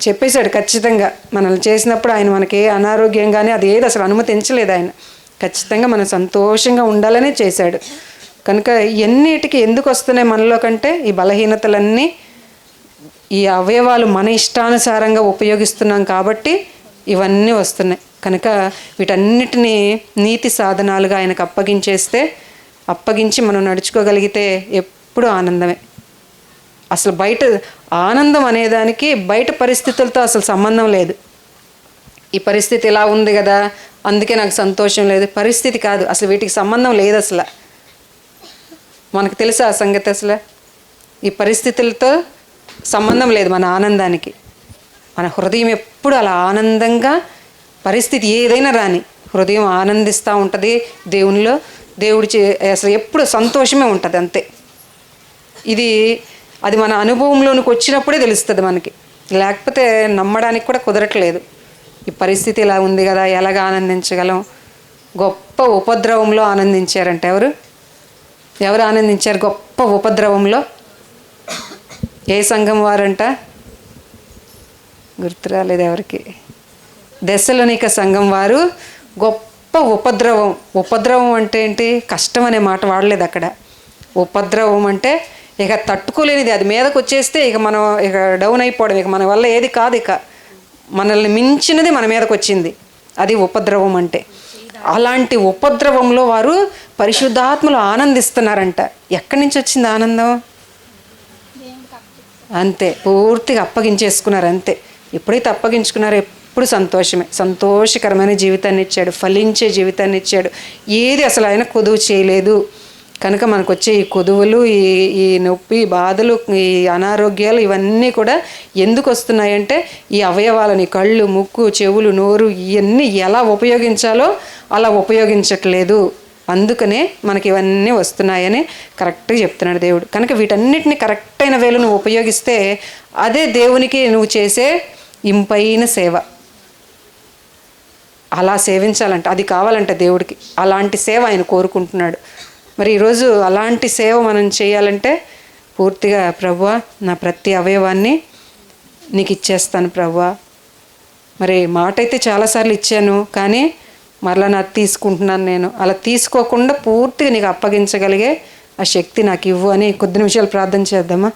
చెప్పేశాడు ఖచ్చితంగా. మనల్ని చేసినప్పుడు ఆయన మనకి ఏ అనారోగ్యం కానీ అది ఏది అసలు అనుమతించలేదు. ఆయన ఖచ్చితంగా మనం సంతోషంగా ఉండాలనే చేశాడు. కనుక ఎన్నిటికి ఎందుకు వస్తున్నాయి మనలో కంటే, ఈ బలహీనతలన్నీ ఈ అవయవాలు మన ఇష్టానుసారంగా ఉపయోగిస్తున్నాం కాబట్టి ఇవన్నీ వస్తున్నాయి. కనుక వీటన్నిటినీ నీతి సాధనాలుగా ఆయనకు అప్పగించి మనం నడుచుకోగలిగితే ఎప్పుడు ఆనందమే. అసలు బయట ఆనందం అనేదానికి బయట పరిస్థితులతో అసలు సంబంధం లేదు. ఈ పరిస్థితి ఇలా ఉంది కదా అందుకే నాకు సంతోషం లేదు, పరిస్థితి కాదు, అసలు వీటికి సంబంధం లేదు. అసలు మనకు తెలుసా ఆ సంగతి? అసలు ఈ పరిస్థితులతో సంబంధం లేదు మన ఆనందానికి. మన హృదయం ఎప్పుడు అలా ఆనందంగా, పరిస్థితి ఏదైనా రాని హృదయం ఆనందిస్తూ ఉంటుంది దేవునిలో. అసలు ఎప్పుడు సంతోషమే ఉంటుంది అంతే. అది మన అనుభవంలోనికి వచ్చినప్పుడే తెలుస్తుంది మనకి, లేకపోతే నమ్మడానికి కూడా కుదరట్లేదు. ఈ పరిస్థితి ఇలా ఉంది కదా, ఎలాగ ఆనందించగలం? గొప్ప ఉపద్రవంలో ఆనందించారంట. ఎవరు ఆనందించారు గొప్ప ఉపద్రవంలో? ఏ సంఘం వారంట? గుర్తు రాలేదు ఎవరికి. దెస్సలోనిక సంఘం వారు గొప్ప ఉపద్రవం అంటే ఏంటి? కష్టం అనే మాట వాడలేదు అక్కడ. ఉపద్రవం అంటే ఇక తట్టుకోలేనిది, అది మీదకి వచ్చేస్తే ఇక మనం ఇక డౌన్ అయిపోవడం, ఇక మన వల్ల ఏది కాదు, ఇక మనల్ని మించినది మన మీదకి వచ్చింది, అది ఉపద్రవం అంటే. అలాంటి ఉపద్రవంలో వారు పరిశుద్ధాత్మలో ఆనందిస్తున్నారంట. ఎక్కడి నుంచి వచ్చింది ఆనందం? అంతే, పూర్తిగా అప్పగించేసుకున్నారు అంతే. ఎప్పుడైతే అప్పగించుకున్నారో ఎప్పుడు సంతోషమే. సంతోషకరమైన జీవితాన్ని ఇచ్చాడు, ఫలించే జీవితాన్ని ఇచ్చాడు. ఏది అసలు ఆయన కొదువు చేయలేదు. కనుక మనకు వచ్చే ఈ కొదువులు, ఈ నొప్పి, బాధలు, ఈ అనారోగ్యాలు ఇవన్నీ కూడా ఎందుకు వస్తున్నాయంటే, ఈ అవయవాలని కళ్ళు, ముక్కు, చెవులు, నోరు ఇవన్నీ ఎలా ఉపయోగించాలో అలా ఉపయోగించట్లేదు. అందుకనే మనకి ఇవన్నీ వస్తున్నాయని కరెక్ట్గా చెప్తున్నాడు దేవుడు. కనుక వీటన్నిటిని కరెక్ట్ అయిన వేళ నువ్వు ఉపయోగిస్తే అదే దేవునికి నువ్వు చేసే ఇంపైన సేవ. అలా సేవించాలంట, అది కావాలంట దేవుడికి. అలాంటి సేవ ఆయన కోరుకుంటున్నాడు. మరి ఈరోజు అలాంటి సేవ మనం చేయాలంటే పూర్తిగా ప్రభువా నా ప్రతి అవయవాన్ని నీకు ఇచ్చేస్తాను ప్రభువా. మరి మాట అయితే చాలాసార్లు ఇచ్చాను, కానీ మరలా నాకు తీసుకుంటున్నాను. నేను అలా తీసుకోకుండా పూర్తిగా నీకు అప్పగించగలిగే ఆ శక్తి నాకు ఇవ్వు అని కొద్ది నిమిషాలు ప్రార్థన చేద్దామా?